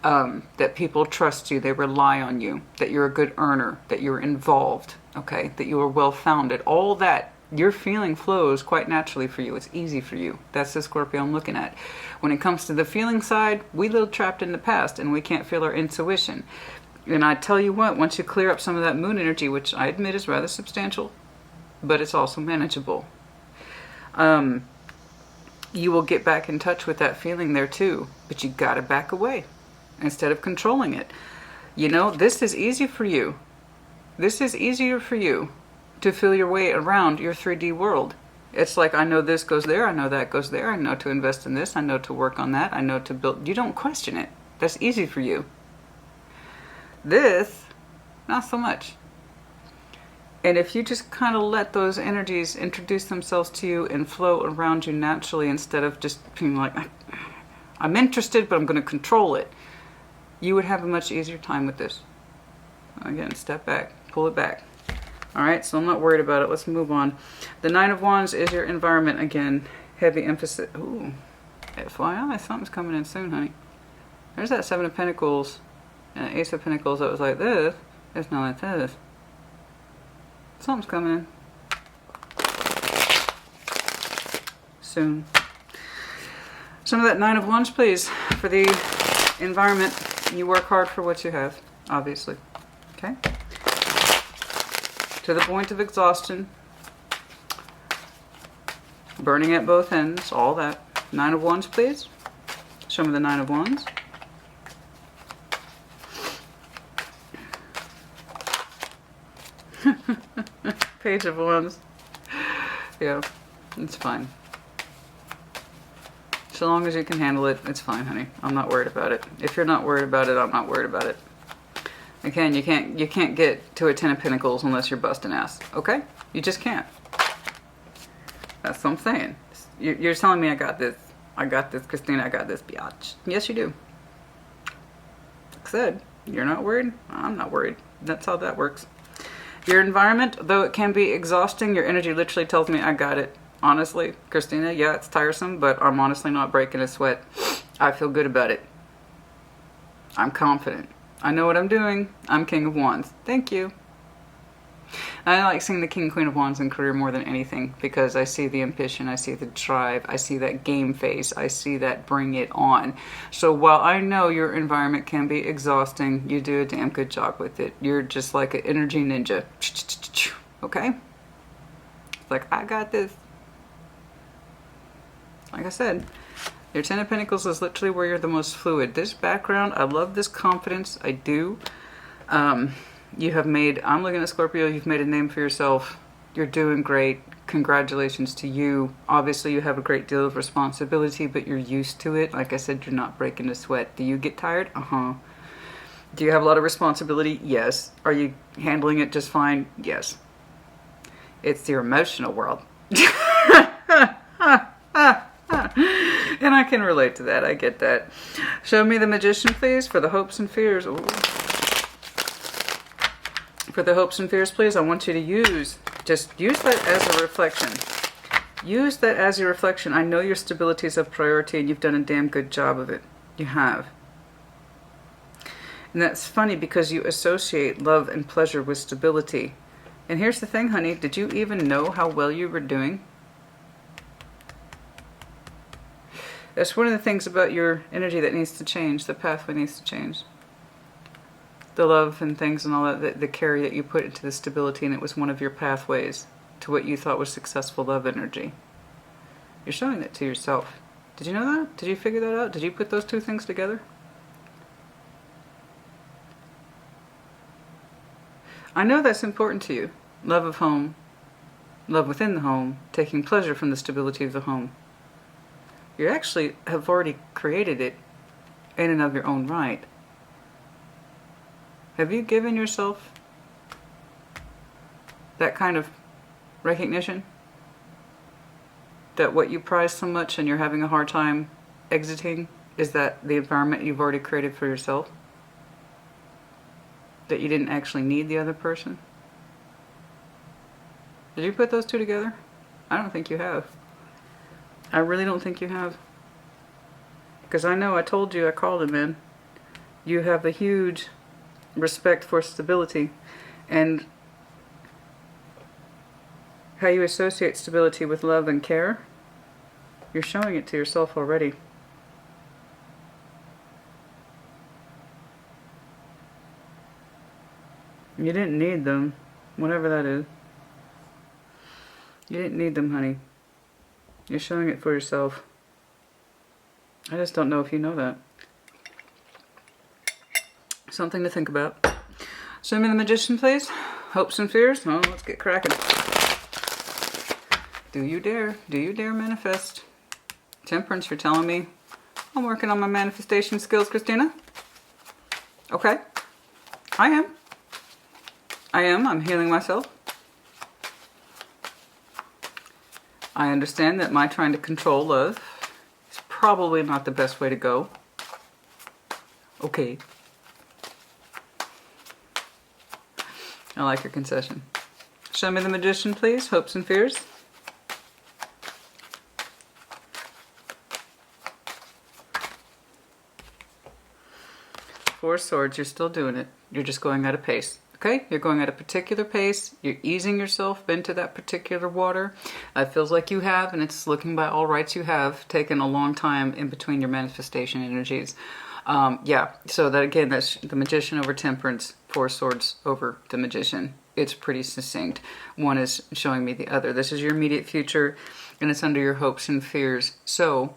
That people trust you, they rely on you, that you're a good earner, that you're involved, okay, that you are well-founded. All that, your feeling flows quite naturally for you. It's easy for you. That's the Scorpio I'm looking at. When it comes to the feeling side, we live trapped in the past and we can't feel our intuition. And I tell you what, once you clear up some of that moon energy, which I admit is rather substantial, but it's also manageable, you will get back in touch with that feeling there too. But you gotta back away instead of controlling it. You know, this is easy for you. This is easier for you to feel your way around your 3D world. It's like, I know this goes there, I know that goes there, I know to invest in this, I know to work on that, I know to build. You don't question it. That's easy for you. This, not so much. And if you just kind of let those energies introduce themselves to you and flow around you naturally instead of just being like, I'm interested, but I'm going to control it, you would have a much easier time with this. Again, step back, pull it back. All right, so I'm not worried about it. Let's move on. The 9 of Wands is your environment. Again, heavy emphasis. Ooh, FYI, something's coming in soon, honey. There's that 7 of Pentacles and an Ace of Pentacles that was like this. It's not like this. Something's coming in. Soon. Some of that 9 of Wands, please, for the environment. You work hard for what you have, obviously. Okay? To the point of exhaustion. Burning at both ends, all that. 9 of Wands, please. Show me the 9 of Wands. Page of Wands. Yeah, it's fine. So long as you can handle it, it's fine, honey. I'm not worried about it. If you're not worried about it, I'm not worried about it. Again, you can't get to a 10 of Pentacles unless you're busting ass. Okay? You just can't. That's what I'm saying. You're telling me I got this. I got this, Christina. I got this, biatch. Yes, you do. Like I said, you're not worried. I'm not worried. That's how that works. Your environment, though it can be exhausting, your energy literally tells me I got it. Honestly, Christina, yeah, it's tiresome, but I'm honestly not breaking a sweat. I feel good about it. I'm confident. I know what I'm doing. I'm King of Wands. Thank you. I like seeing the King Queen of Wands in career more than anything because I see the ambition, I see the drive, I see that game face, I see that bring it on. So while I know your environment can be exhausting, you do a damn good job with it. You're just like an energy ninja. Okay? It's like, I got this. Like I said, your 10 of Pentacles is literally where you're the most fluid. This background, I love this confidence. I do. You have made, I'm looking at Scorpio, you've made a name for yourself. You're doing great. Congratulations to you. Obviously, you have a great deal of responsibility, but you're used to it. Like I said, you're not breaking a sweat. Do you get tired? Uh-huh. Do you have a lot of responsibility? Yes. Are you handling it just fine? Yes. It's your emotional world. And I can relate to that. I get that. Show me the Magician, please, for the hopes and fears. Ooh. For the hopes and fears, please, I want you to just use that as a reflection. Use that as your reflection. I know your stability is a priority and you've done a damn good job of it. You have. And that's funny because you associate love and pleasure with stability. And here's the thing, honey. Did you even know how well you were doing? That's one of the things about your energy that needs to change. The pathway needs to change. The love and things and all that, the carry that you put into the stability, and it was one of your pathways to what you thought was successful love energy. You're showing it to yourself. Did you know that? Did you figure that out? Did you put those two things together? I know that's important to you. Love of home, love within the home, taking pleasure from the stability of the home. You actually have already created it in and of your own right. Have you given yourself that kind of recognition? That what you prize so much and you're having a hard time exiting is that the environment you've already created for yourself? That you didn't actually need the other person? Did you put those two together? I don't think you have. I really don't think you have. Because I know I told you, I called him in. You have a huge respect for stability, and how you associate stability with love and care, you're showing it to yourself already. You didn't need them, whatever that is. You didn't need them, honey. You're showing it for yourself. I just don't know if you know that. Something to think about. Show me the Magician, please. Hopes and fears. Oh, let's get cracking. Do you dare? Do you dare manifest? Temperance, you're telling me I'm working on my manifestation skills, Christina? Okay. I am. I'm healing myself. I understand that my trying to control love is probably not the best way to go. Okay. I like your concession. Show me the Magician, please. Hopes and fears. Four of Swords, you're still doing it. You're just going at a pace. Okay? You're going at a particular pace. You're easing yourself into that particular water. It feels like you have, and it's looking by all rights you have, taken a long time in between your manifestation energies. Yeah, so that again, that's the Magician over Temperance, Four of Swords over the Magician. It's pretty succinct. One is showing me the other. This is your immediate future, and it's under your hopes and fears. So,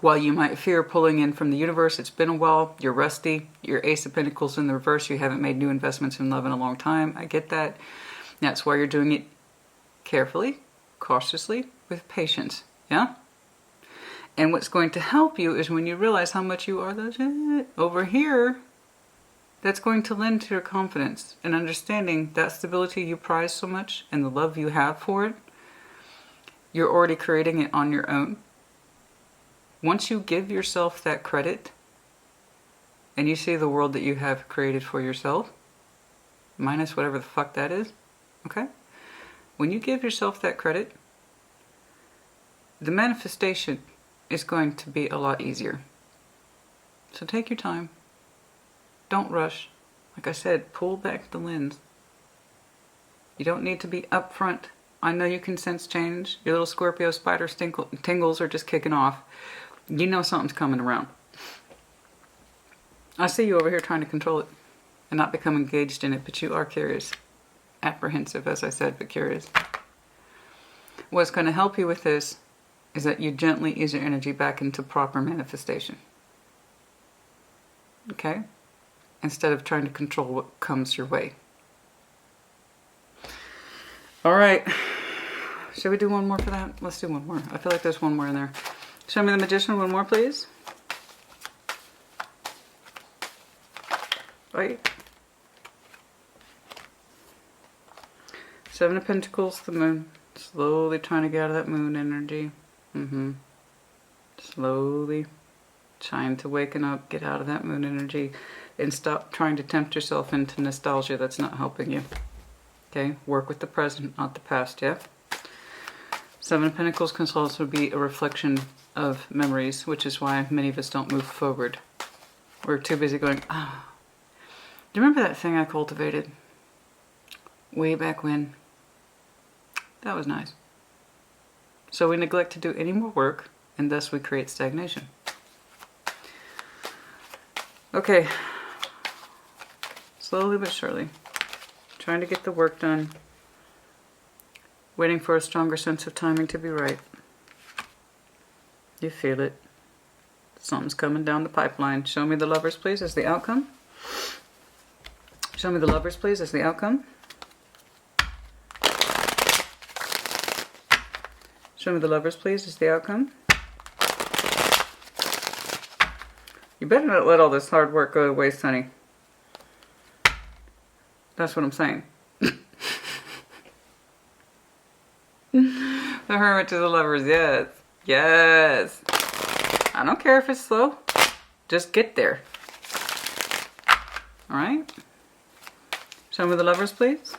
while you might fear pulling in from the universe, it's been a while, you're rusty, your Ace of Pentacles in the reverse, you haven't made new investments in love in a long time. I get that. That's why you're doing it carefully, cautiously, with patience. Yeah? And what's going to help you is when you realize how much you are legit over here, that's going to lend to your confidence and understanding that stability you prize so much and the love you have for it. You're already creating it on your own. Once you give yourself that credit and you see the world that you have created for yourself, minus whatever the fuck that is, okay? When you give yourself that credit, the manifestation is going to be a lot easier. So take your time. Don't rush. Like I said, pull back the lens. You don't need to be upfront. I know you can sense change. Your little Scorpio spider tingles are just kicking off. You know something's coming around. I see you over here trying to control it and not become engaged in it, but you are curious. Apprehensive, as I said, but curious. What's going to help you with this is that you gently ease your energy back into proper manifestation. Okay? Instead of trying to control what comes your way. All right. Should we do one more for that? Let's do one more. I feel like there's one more in there. Show me the Magician one more, please. Right. Seven of Pentacles, the Moon. Slowly trying to get out of that Moon energy. Slowly trying to waken up, get out of that Moon energy, and stop trying to tempt yourself into nostalgia that's not helping you. Okay? Work with the present, not the past, yeah? Seven of Pentacles can also be a reflection of memories, which is why many of us don't move forward. We're too busy going, ah. Do you remember that thing I cultivated way back when? That was nice. So we neglect to do any more work and thus we create stagnation. Okay, slowly but surely, trying to get the work done, waiting for a stronger sense of timing to be right. You feel it. Something's coming down the pipeline. Show me the Lovers, please, as the outcome. Show me the Lovers, please, as the outcome. Show me the Lovers, please, as the outcome. You better not let all this hard work go to waste, honey. That's what I'm saying. The Hermit to the Lovers, yes. Yes. I don't care if it's slow. Just get there. Alright? Show me the Lovers, please.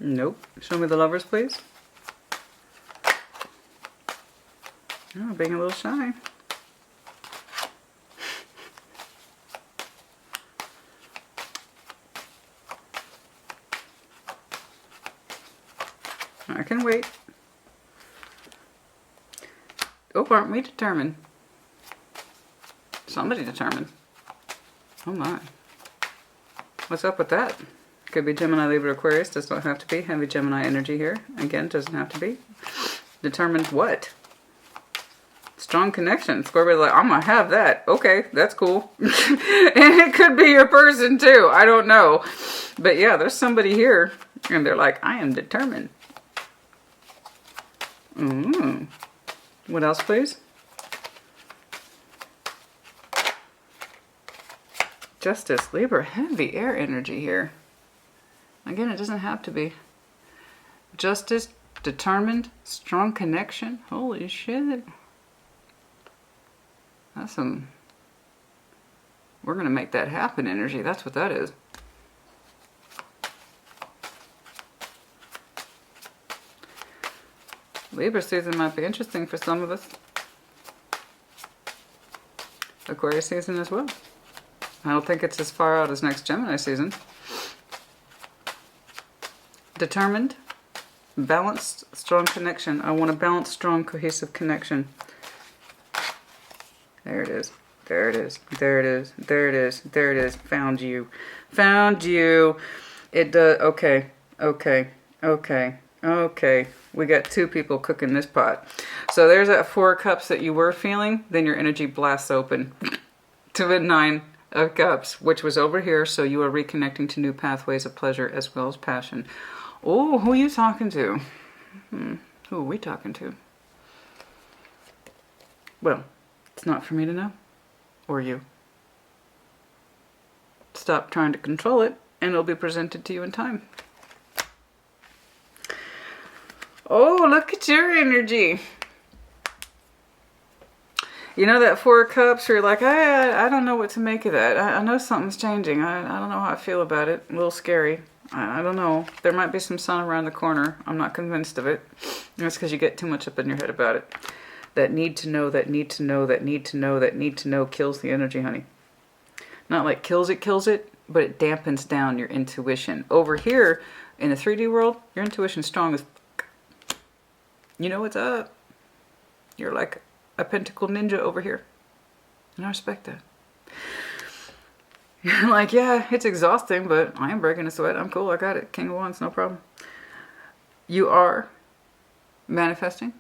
Nope. Show me the Lovers, please. Oh, being a little shy. I can wait. Oh, aren't we determined? Somebody determined. Oh my. What's up with that? Could be Gemini, Libra, Aquarius. Does not have to be. Heavy Gemini energy here. Again, doesn't have to be. Determined what? Strong connection. Scorpio's like, I'm gonna have that. Okay, that's cool. And it could be your person too. I don't know. But yeah, there's somebody here. And they're like, I am determined. What else, please? Justice, Libra, heavy air energy here. Again, it doesn't have to be. Justice, determined, strong connection. Holy shit. That's some... We're going to make that happen energy. That's what that is. Libra season might be interesting for some of us. Aquarius season as well. I don't think it's as far out as next Gemini season. Determined, balanced, strong connection. I want a balanced, strong, cohesive connection. There it is. There it is. There it is. There it is. There it is. Found you. Found you. It does. Okay. Okay. Okay. Okay. We got two people cooking this pot. So there's that 4 of Cups that you were feeling. Then your energy blasts open to the 9 of Cups, which was over here. So you are reconnecting to new pathways of pleasure as well as passion. Oh, who are you talking to? Who are we talking to? Well, it's not for me to know. Or you. Stop trying to control it, and it'll be presented to you in time. Oh, look at your energy. You know that 4 of Cups where you're like, I don't know what to make of that. I know something's changing. I don't know how I feel about it. A little scary. I don't know. There might be some sun around the corner. I'm not convinced of it. And that's because you get too much up in your head about it. That need to know, that need to know, that need to know, that need to know kills the energy, honey. Not like kills it, but it dampens down your intuition. Over here, in the 3D world, your intuition's strong as fuck. You know what's up. You're like a pentacle ninja over here. And I respect that. You're like, yeah, it's exhausting, but I am breaking a sweat. I'm cool, I got it. King of Wands, no problem. You are manifesting,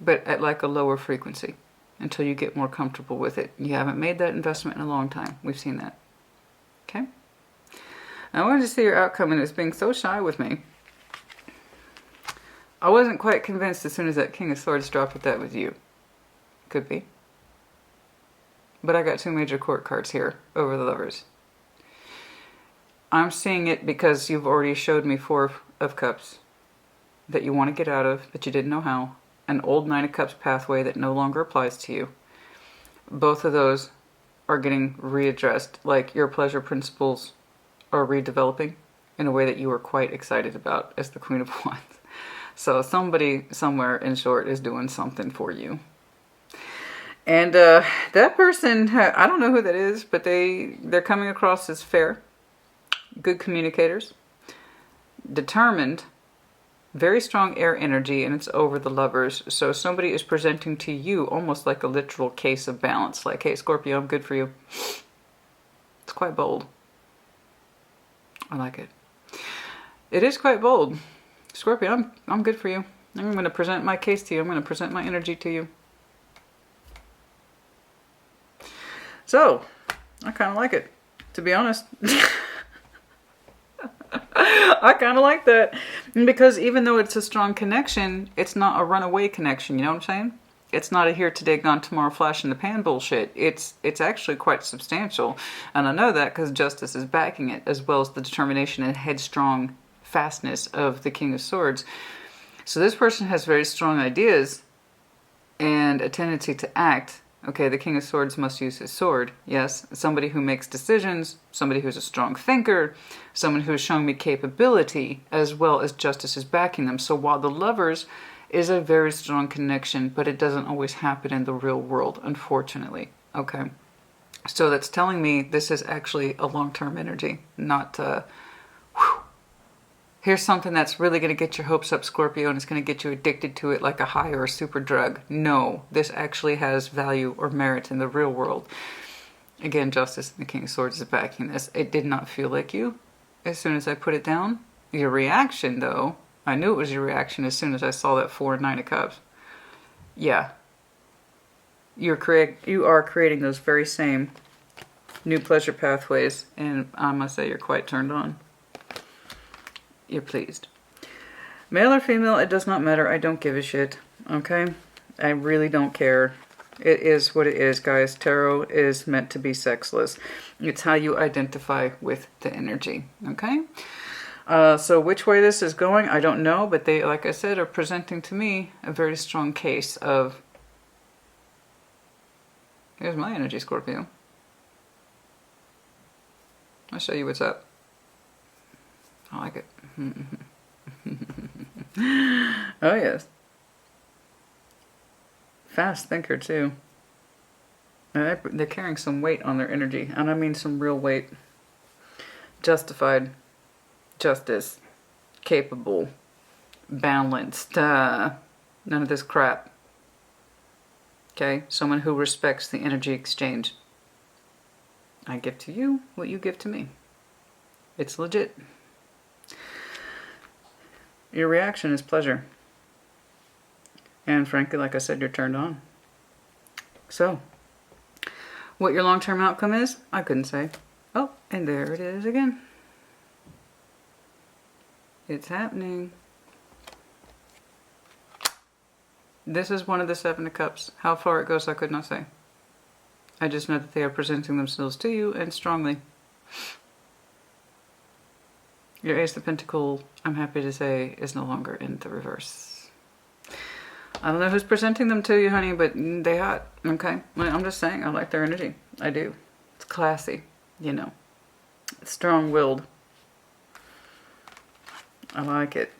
but at like a lower frequency until you get more comfortable with it. You haven't made that investment in a long time. We've seen that. Okay? I wanted to see your outcome, and it's being so shy with me. I wasn't quite convinced as soon as that King of Swords dropped that that was you. Could be. But I got 2 major court cards here over the Lovers. I'm seeing it because you've already showed me 4 of Cups that you want to get out of, but you didn't know how. An old 9 of Cups pathway that no longer applies to you. Both of those are getting readdressed, like your pleasure principles are redeveloping in a way that you were quite excited about as the Queen of Wands. So somebody somewhere, in short, is doing something for you. And that person, I don't know who that is, but they're coming across as fair, good communicators, determined, very strong air energy, and it's over the Lovers. So somebody is presenting to you almost like a literal case of balance. Like, hey, Scorpio, I'm good for you. It's quite bold. I like it. It is quite bold. Scorpio, I'm good for you. I'm going to present my case to you. I'm going to present my energy to you. So, I kind of like it, to be honest. I kind of like that. Because even though it's a strong connection, it's not a runaway connection, you know what I'm saying? It's not a here today, gone tomorrow, flash in the pan bullshit. It's actually quite substantial. And I know that because justice is backing it, as well as the determination and headstrong fastness of the King of Swords. So this person has very strong ideas and a tendency to act. Okay, the King of Swords must use his sword. Yes, somebody who makes decisions, somebody who's a strong thinker, someone who's showing me capability, as well as justice is backing them. So while the Lovers is a very strong connection, but it doesn't always happen in the real world, unfortunately. Okay, so that's telling me this is actually a long-term energy, not here's something that's really going to get your hopes up, Scorpio, and it's going to get you addicted to it like a high or a super drug. No, this actually has value or merit in the real world. Again, Justice and the King of Swords is backing this. It did not feel like you as soon as I put it down. Your reaction, though, I knew it was your reaction as soon as I saw that 4 and 9 of Cups. Yeah. You are creating those very same new pleasure pathways, and I must say you're quite turned on. You're pleased. Male or female, it does not matter. I don't give a shit. Okay? I really don't care. It is what it is, guys. Tarot is meant to be sexless. It's how you identify with the energy. Okay? So which way this is going, I don't know. But they, like I said, are presenting to me a very strong case of... Here's my energy, Scorpio. I'll show you what's up. I like it. Oh, yes. Fast thinker, too. And they're carrying some weight on their energy. And I mean some real weight. Justified. Justice. Capable. Balanced. None of this crap. Okay? Someone who respects the energy exchange. I give to you what you give to me. It's legit. Your reaction is pleasure. And frankly, like I said, you're turned on. So, what your long-term outcome is, I couldn't say. Oh, and there it is again. It's happening. This is one of the 7 of Cups. How far it goes, I could not say. I just know that they are presenting themselves to you, and strongly. Your Ace of Pentacles, I'm happy to say, is no longer in the reverse. I don't know who's presenting them to you, honey, but they hot, okay? I'm just saying, I like their energy. I do. It's classy, you know. It's strong-willed. I like it.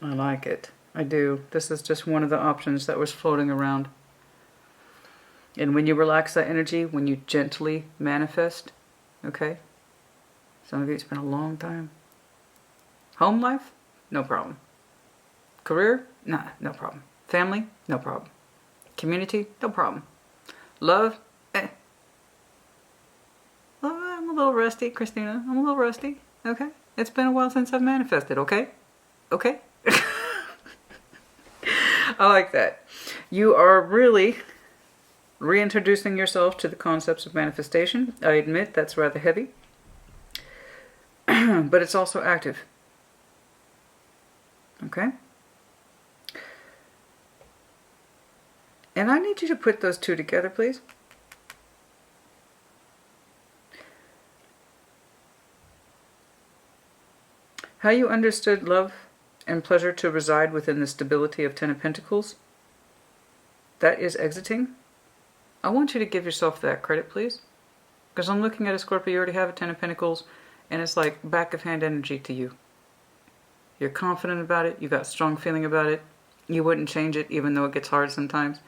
I like it. I do. This is just one of the options that was floating around. And when you relax that energy, when you gently manifest, okay? Some of you, it's been a long time. Home life? No problem. Career? Nah, no problem. Family? No problem. Community? No problem. Love? Eh. Well, I'm a little rusty, Christina. I'm a little rusty. Okay? It's been a while since I've manifested, okay? Okay? I like that. You are really reintroducing yourself to the concepts of manifestation. I admit that's rather heavy. But it's also active. Okay? And I need you to put those two together, please. How you understood love and pleasure to reside within the stability of 10 of Pentacles, that is exiting. I want you to give yourself that credit, please. Because I'm looking at a Scorpio, you already have a 10 of Pentacles, and it's like back of hand energy to you. You're confident about it. You got strong feeling about it. You wouldn't change it even though it gets hard sometimes.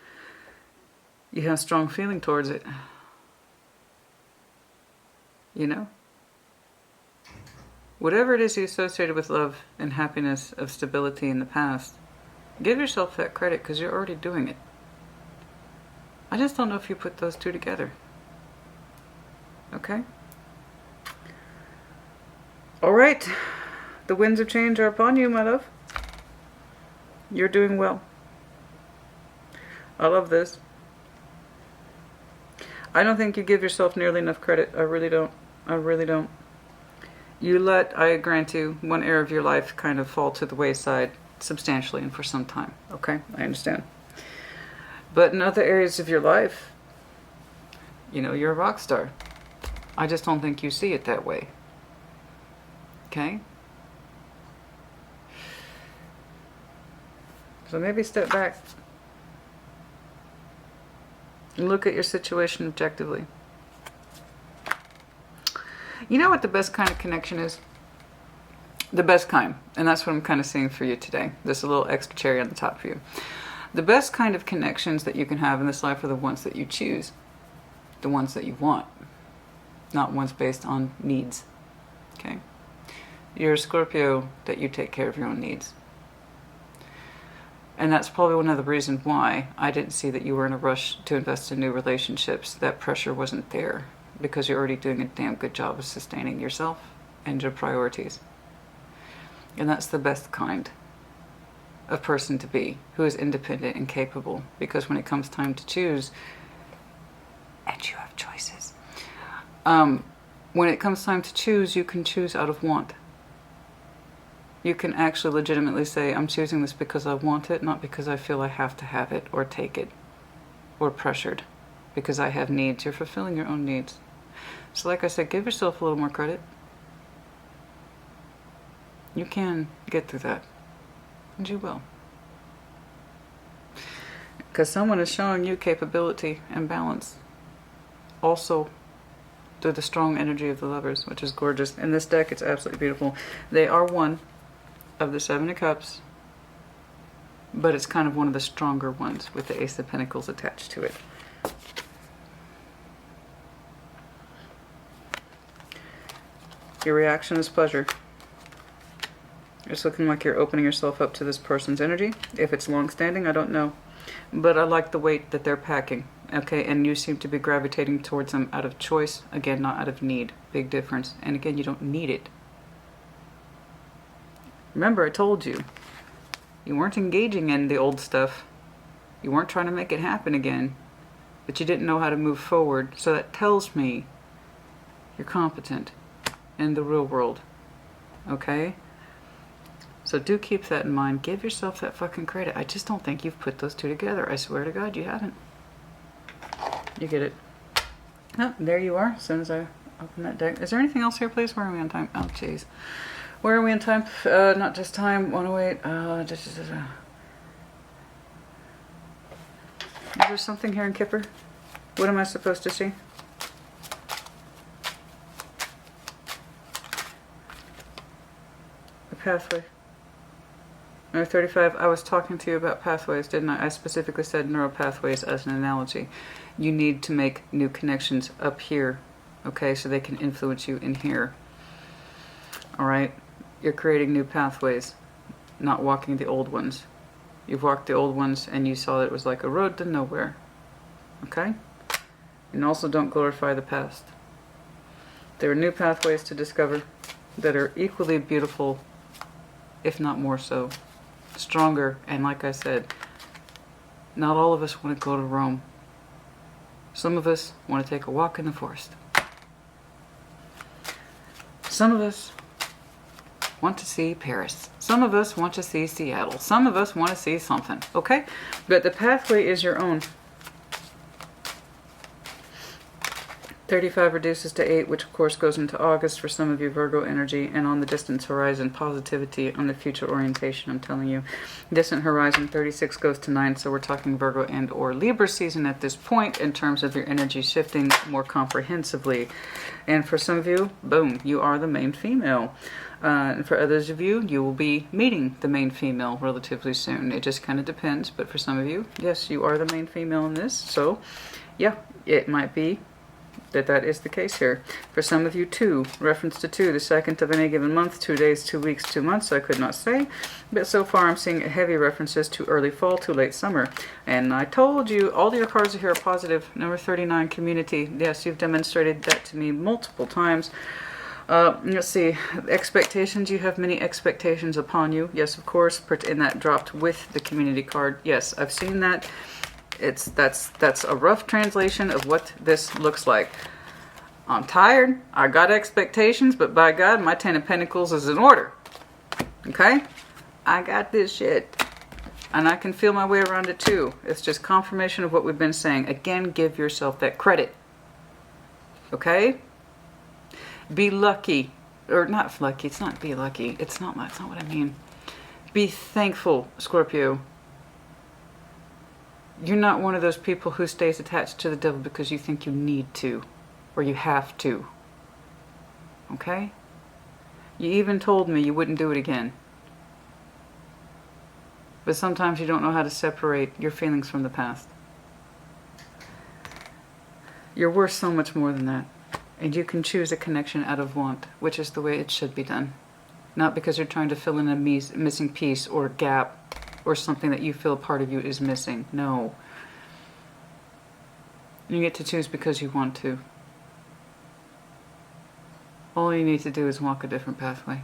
You have strong feeling towards it. You know? Whatever it is you associated with love and happiness of stability in the past, give yourself that credit because you're already doing it. I just don't know if you put those two together. Okay? Alright. The winds of change are upon you, my love. You're doing well. I love this. I don't think you give yourself nearly enough credit. I really don't. I really don't. You let, I grant you, one area of your life kind of fall to the wayside substantially and for some time. Okay? I understand. But in other areas of your life, you know, you're a rock star. I just don't think you see it that way. Okay? So maybe step back and look at your situation objectively. You know what the best kind of connection is? The best kind. And that's what I'm kind of seeing for you today. There's a little extra cherry on the top for you. The best kind of connections that you can have in this life are the ones that you choose. The ones that you want. Not ones based on needs. Okay? You're a Scorpio that you take care of your own needs. And that's probably one of the reasons why I didn't see that you were in a rush to invest in new relationships. That pressure wasn't there because you're already doing a damn good job of sustaining yourself and your priorities. And that's the best kind of person to be, who is independent and capable. Because when it comes time to choose, and you have choices, when it comes time to choose, you can choose out of want. You can actually legitimately say, I'm choosing this because I want it, not because I feel I have to have it or take it or pressured because I have needs. You're fulfilling your own needs. So like I said, give yourself a little more credit. You can get through that. And you will. Because someone is showing you capability and balance. Also, through the strong energy of the lovers, which is gorgeous. In this deck, it's absolutely beautiful. They are one of the Seven of Cups, but it's kind of one of the stronger ones with the Ace of Pentacles attached to it. Your reaction is pleasure. It's looking like you're opening yourself up to this person's energy. If it's long-standing, I don't know. But I like the weight that they're packing. Okay, and you seem to be gravitating towards them out of choice. Again, not out of need. Big difference. And again, you don't need it. Remember, I told you. You weren't engaging in the old stuff. You weren't trying to make it happen again. But you didn't know how to move forward. So that tells me you're competent in the real world. Okay? So do keep that in mind. Give yourself that fucking credit. I just don't think you've put those two together. I swear to God, you haven't. You get it. Oh, there you are. As soon as I open that deck. Is there anything else here, please? Where are we on time? Oh, jeez. Where are we in time? Not just time. 108. Is there something here in Kipper? What am I supposed to see? A pathway. No, 35. I was talking to you about pathways, didn't I? I specifically said neural pathways as an analogy. You need to make new connections up here, okay, so they can influence you in here. All right? You're creating new pathways, not walking the old ones. You've walked the old ones and you saw that it was like a road to nowhere. Okay? And also don't glorify the past. There are new pathways to discover that are equally beautiful, if not more so. Stronger, and like I said, not all of us want to go to Rome. Some of us want to take a walk in the forest. Some of us want to see Paris. Some of us want to see Seattle. Some of us want to see something, okay? But the pathway is your own. 35 reduces to 8, which of course goes into August for some of you, Virgo energy, and on the distant horizon, positivity on the future orientation, I'm telling you. Distant horizon, 36 goes to 9, so we're talking Virgo and or Libra season at this point in terms of your energy shifting more comprehensively. And for some of you, boom, you are the main female. And for others of you, you will be meeting the main female relatively soon. It just kind of depends, but for some of you, yes, you are the main female in this. So, yeah, it might be that is the case here. For some of you, 2, reference to 2, the second of any given month, 2 days, 2 weeks, 2 months, I could not say. But so far I'm seeing heavy references to early fall, to late summer. And I told you, all your cards here are positive. Number 39, community. Yes, you've demonstrated that to me multiple times. Let's see, expectations. You have many expectations upon you. Yes, of course, and that dropped with the community card. Yes, I've seen that. That's a rough translation of what this looks like. I'm tired. I got expectations, but by God, my 10 of Pentacles is in order. Okay? I got this shit. And I can feel my way around it too. It's just confirmation of what we've been saying. Again, give yourself that credit. Okay? Be lucky. Or not lucky. It's not be lucky. It's not what I mean. Be thankful, Scorpio. You're not one of those people who stays attached to the devil because you think you need to, or you have to. Okay? You even told me you wouldn't do it again. But sometimes you don't know how to separate your feelings from the past. You're worth so much more than that. And you can choose a connection out of want, which is the way it should be done. Not because you're trying to fill in a missing piece or gap, or something that you feel part of you is missing. No. You get to choose because you want to. All you need to do is walk a different pathway.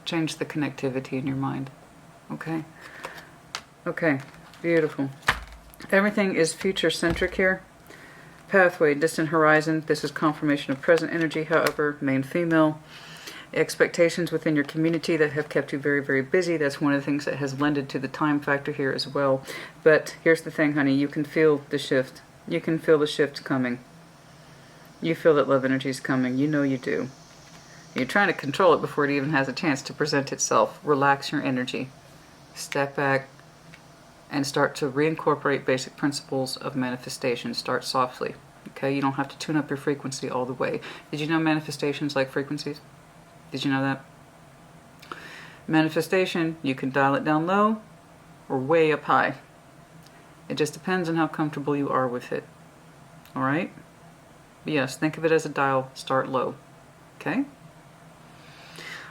Change the connectivity in your mind. Okay? Okay. Beautiful. Everything is future-centric here. Pathway, distant horizon. This is confirmation of present energy, however, main female. Expectations within your community that have kept you very, very busy. That's one of the things that has lended to the time factor here as well. But here's the thing, honey. You can feel the shift. You can feel the shift coming. You feel that love energy is coming. You know you do. You're trying to control it before it even has a chance to present itself. Relax your energy. Step back and start to reincorporate basic principles of manifestation. Start softly. Okay? You don't have to tune up your frequency all the way. Did you know manifestations like frequencies? Did you know that? Manifestation, you can dial it down low or way up high. It just depends on how comfortable you are with it. Alright? But yes, think of it as a dial. Start low. Okay?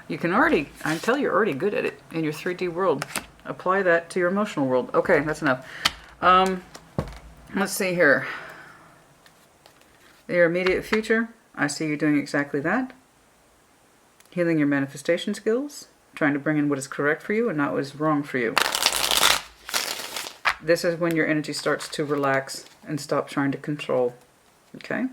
You can already, I can tell you're already good at it in your 3D world. Apply that to your emotional world. Okay, that's enough. Let's see here. Your immediate future, I see you doing exactly that. Healing your manifestation skills, trying to bring in what is correct for you and not what is wrong for you. This is when your energy starts to relax and stop trying to control. Okay?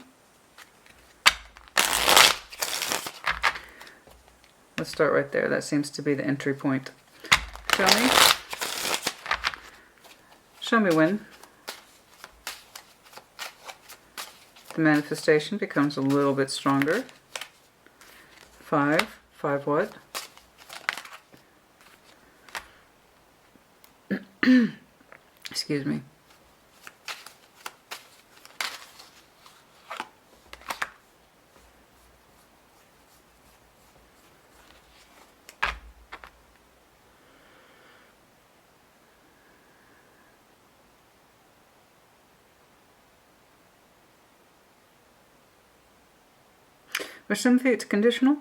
Let's start right there. That seems to be the entry point. Show me when the manifestation becomes a little bit stronger. 5 what? Excuse me. For some of you, it's conditional.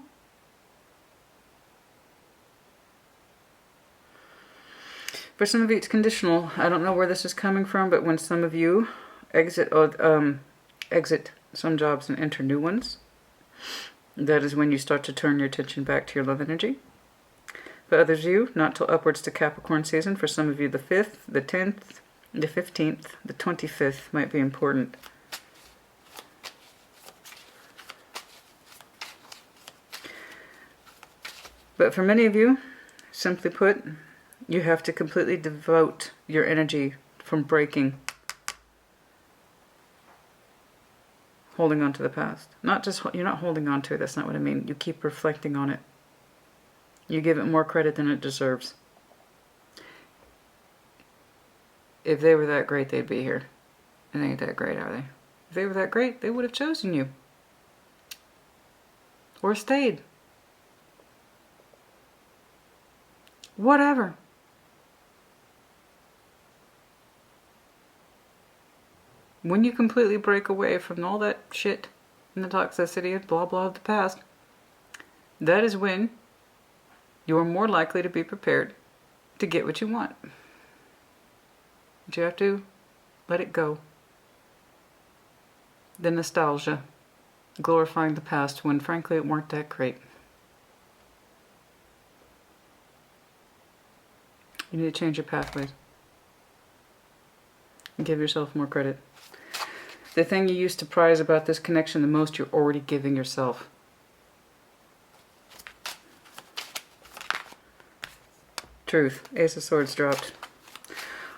For some of you, it's conditional. I don't know where this is coming from, but when some of you exit some jobs and enter new ones, that is when you start to turn your attention back to your love energy. For others of you, not till upwards to Capricorn season. For some of you, the 5th, the 10th, the 15th, the 25th might be important. But for many of you, simply put, you have to completely devote your energy from breaking, holding on to the past. You're not holding on to it, that's not what I mean. You keep reflecting on it. You give it more credit than it deserves. If they were that great, they'd be here. And they ain't that great, are they? If they were that great, they would have chosen you. Or stayed. Whatever. When you completely break away from all that shit and the toxicity and blah blah of the past, that is when you're more likely to be prepared to get what you want. But you have to let it go. The nostalgia, glorifying the past when frankly it weren't that great. You need to change your pathways and give yourself more credit. The thing you used to prize about this connection the most, you're already giving yourself. Truth. Ace of Swords dropped.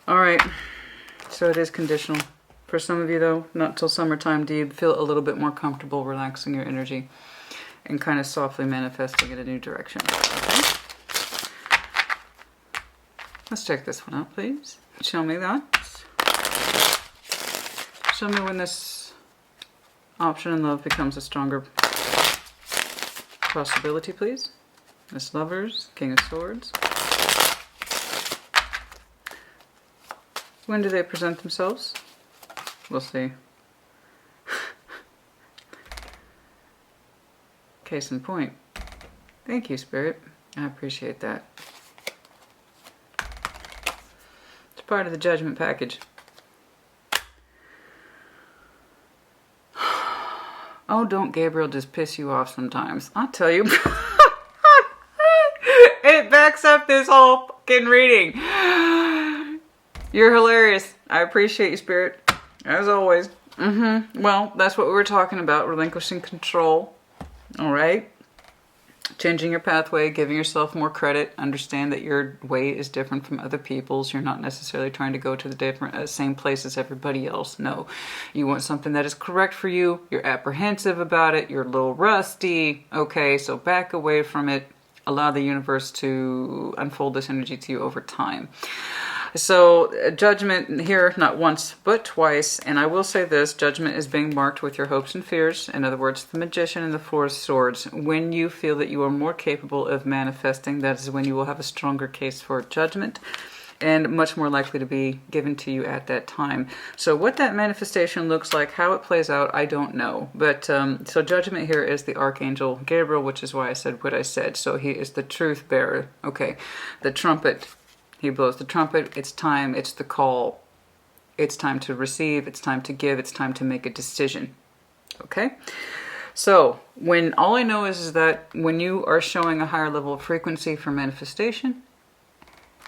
Alright, so it is conditional. For some of you though, not till summertime do you feel a little bit more comfortable relaxing your energy and kind of softly manifesting in a new direction. Okay? Let's check this one out, please. Show me that. Show me when this option in love becomes a stronger possibility, please. This Lovers, King of Swords. When do they present themselves? We'll see. Case in point. Thank you, Spirit. I appreciate that. It's part of the judgment package. Oh, don't Gabriel just piss you off sometimes? I'll tell you. It backs up this whole fucking reading. You're hilarious. I appreciate you, Spirit. As always. Well, that's what we were talking about. Relinquishing control. Alright? Changing your pathway, giving yourself more credit. Understand that your way is different from other people's. You're not necessarily trying to go to the same place as everybody else. No. You want something that is correct for you. You're apprehensive about it. You're a little rusty. Okay, so back away from it. Allow the universe to unfold this energy to you over time. So judgment here, not once, but twice. And I will say this, judgment is being marked with your hopes and fears. In other words, the Magician and the Four of Swords. When you feel that you are more capable of manifesting, that is when you will have a stronger case for judgment and much more likely to be given to you at that time. So what that manifestation looks like, how it plays out, I don't know. But so judgment here is the Archangel Gabriel, which is why I said what I said. So he is the truth bearer. Okay, the trumpet. He blows the trumpet. It's time. It's the call. It's time to receive. It's time to give. It's time to make a decision. Okay? So, when all I know is that when you are showing a higher level of frequency for manifestation,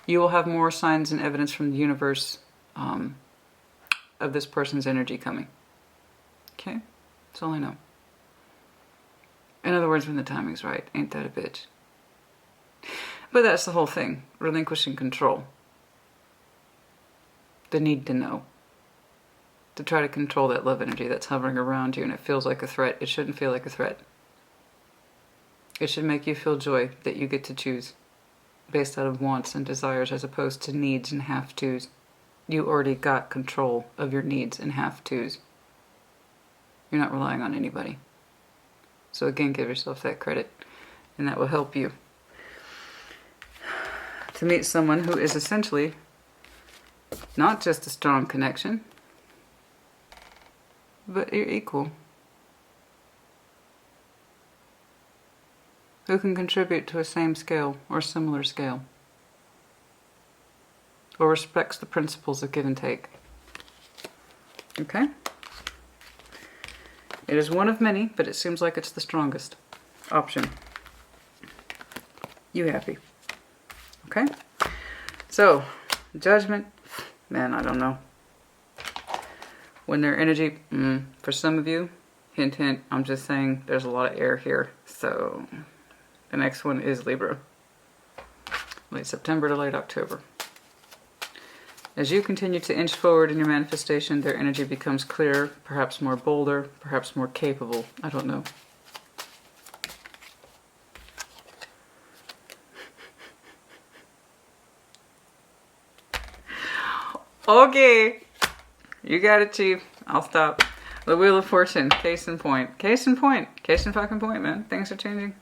you will have more signs and evidence from the universe of this person's energy coming. Okay? That's all I know. In other words, when the timing's right. Ain't that a bitch? But that's the whole thing. Relinquishing control. The need to know. To try to control that love energy that's hovering around you and it feels like a threat. It shouldn't feel like a threat. It should make you feel joy that you get to choose. Based out of wants and desires as opposed to needs and have-tos. You already got control of your needs and have-tos. You're not relying on anybody. So again, give yourself that credit. And that will help you to meet someone who is essentially not just a strong connection, but your equal. Who can contribute to a same scale or similar scale. Or respects the principles of give and take. Okay? It is one of many, but it seems like it's the strongest option. You happy? Okay? So, judgment, man, I don't know. When their energy, for some of you, hint, hint, I'm just saying there's a lot of air here. So, the next one is Libra. Late September to late October. As you continue to inch forward in your manifestation, their energy becomes clearer, perhaps more bolder, perhaps more capable. I don't know. Okay, you got it, Chief. I'll stop. The Wheel of Fortune, case in point. Case in point. Case in fucking point, man. Things are changing.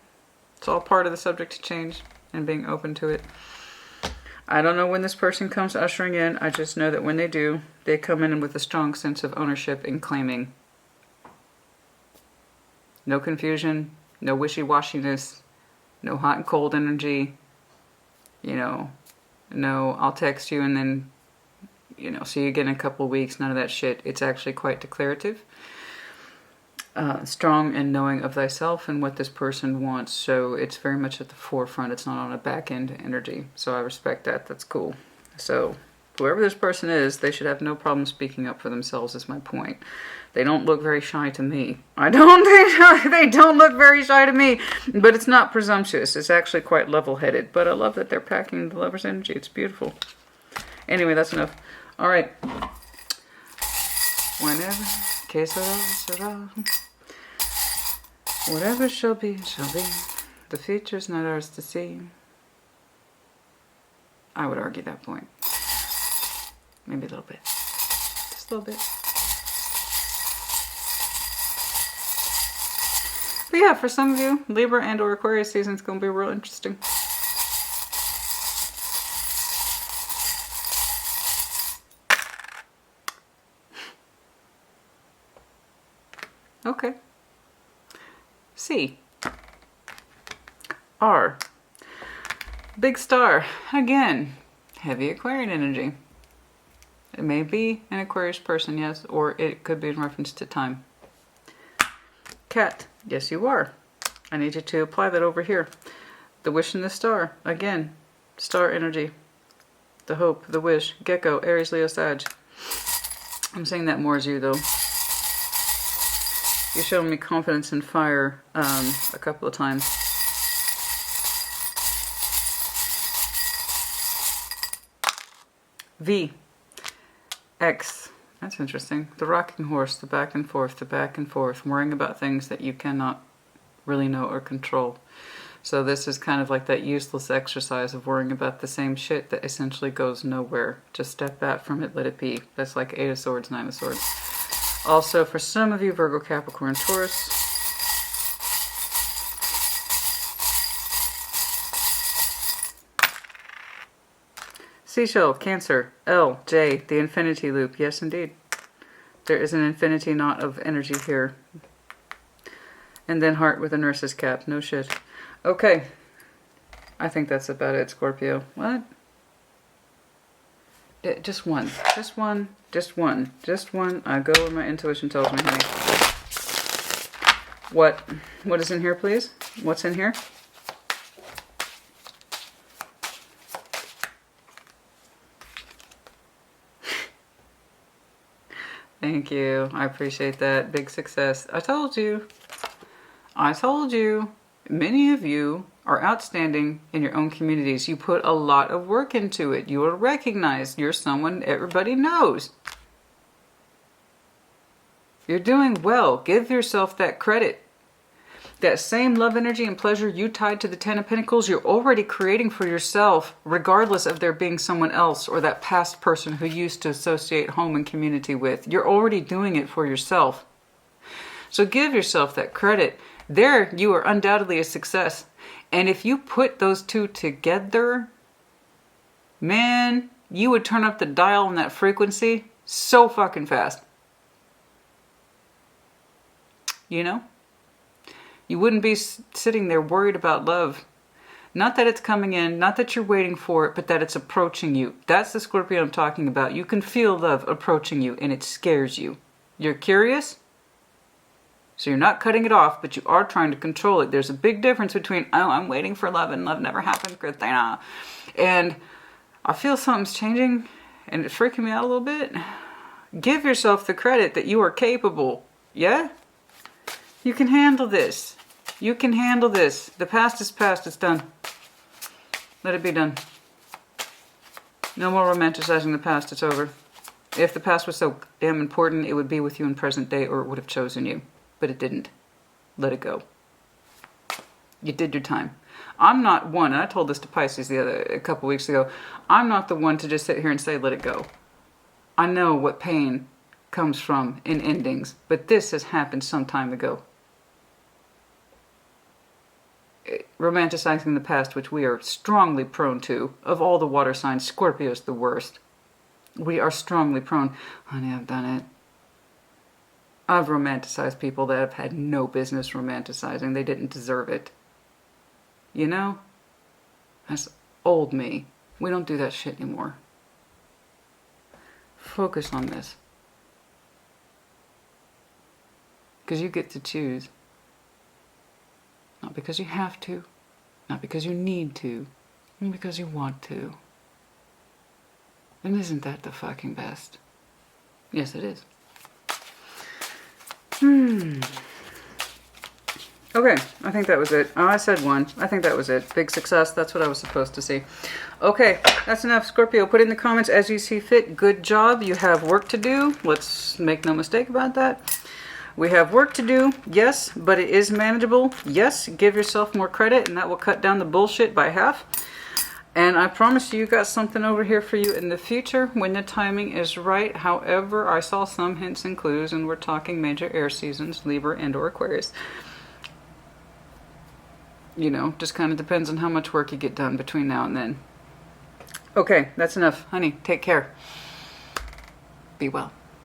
It's all part of the subject to change and being open to it. I don't know when this person comes ushering in. I just know that when they do, they come in with a strong sense of ownership and claiming. No confusion, no wishy-washiness, no hot and cold energy. You know, no, I'll text you and then, you know, see you again in a couple of weeks. None of that shit. It's actually quite declarative. Strong and knowing of thyself and what this person wants. So it's very much at the forefront. It's not on a back end energy. So I respect that. That's cool. So whoever this person is, they should have no problem speaking up for themselves is my point. They don't look very shy to me. They don't look very shy to me. But it's not presumptuous. It's actually quite level-headed. But I love that they're packing the Lover's energy. It's beautiful. Anyway, that's enough. All right. Whenever, que sera. Whatever shall be, shall be. The future's not ours to see. I would argue that point. Maybe a little bit. Just a little bit. But yeah, for some of you, Libra and or Aquarius season's going to be real interesting. Okay. C. R. Big star. Again, heavy Aquarian energy. It may be an Aquarius person, yes, or it could be in reference to time. Cat. Yes, you are. I need you to apply that over here. The wish and the star. Again, star energy. The hope, the wish. Gecko, Aries, Leo, Sag. I'm saying that more as you, though. You're showing me confidence and fire a couple of times. V. X. That's interesting. The rocking horse, the back and forth, worrying about things that you cannot really know or control. So this is kind of like that useless exercise of worrying about the same shit that essentially goes nowhere. Just step back from it, let it be. That's like 8 of Swords, 9 of Swords. Also, for some of you, Virgo, Capricorn, Taurus. Seashell, Cancer, L, J, the infinity loop. Yes, indeed. There is an infinity knot of energy here. And then heart with a nurse's cap. No shit. Okay. I think that's about it, Scorpio. What? Just one. Just one. Just one. Just one. I go where my intuition tells me, honey. What? What is in here, please? What's in here? Thank you. I appreciate that. Big success. I told you. I told you. Many of you are outstanding in your own communities. You put a lot of work into it. You are recognized. You're someone everybody knows. You're doing well. Give yourself that credit. That same love, energy, and pleasure you tied to the Ten of Pentacles, you're already creating for yourself, regardless of there being someone else or that past person who you used to associate home and community with. You're already doing it for yourself. So give yourself that credit. There, you are undoubtedly a success. And if you put those two together, man, you would turn up the dial on that frequency so fucking fast. You know? You wouldn't be sitting there worried about love. Not that it's coming in, not that you're waiting for it, but that it's approaching you. That's the Scorpio I'm talking about. You can feel love approaching you and it scares you. You're curious? So you're not cutting it off, but you are trying to control it. There's a big difference between, oh, I'm waiting for love and love never happens, Christina. And I feel something's changing and it's freaking me out a little bit. Give yourself the credit that you are capable. Yeah? You can handle this. You can handle this. The past is past. It's done. Let it be done. No more romanticizing the past. It's over. If the past was so damn important, it would be with you in present day or it would have chosen you. But it didn't. Let it go. You did your time. I'm not one, and I told this to Pisces a couple weeks ago, I'm not the one to just sit here and say, let it go. I know what pain comes from in endings, but this has happened some time ago. romanticizing the past, which we are strongly prone to. Of all the water signs, Scorpio is the worst. We are strongly prone. Honey, I've done it. I've romanticized people that have had no business romanticizing. They didn't deserve it. You know? That's old me. We don't do that shit anymore. Focus on this. Because you get to choose. Not because you have to. Not because you need to. And because you want to. And isn't that the fucking best? Yes, it is. Okay, I think that was it. Oh, I said one. I think that was it. Big success. That's what I was supposed to see. Okay, that's enough. Scorpio, put in the comments as you see fit. Good job. You have work to do. Let's make no mistake about that. We have work to do, yes, but it is manageable. Yes, give yourself more credit, and that will cut down the bullshit by half. And I promise you got something over here for you in the future when the timing is right. However, I saw some hints and clues, and we're talking major air seasons, Libra and or Aquarius. You know, just kind of depends on how much work you get done between now and then. Okay, that's enough. Honey, take care. Be well.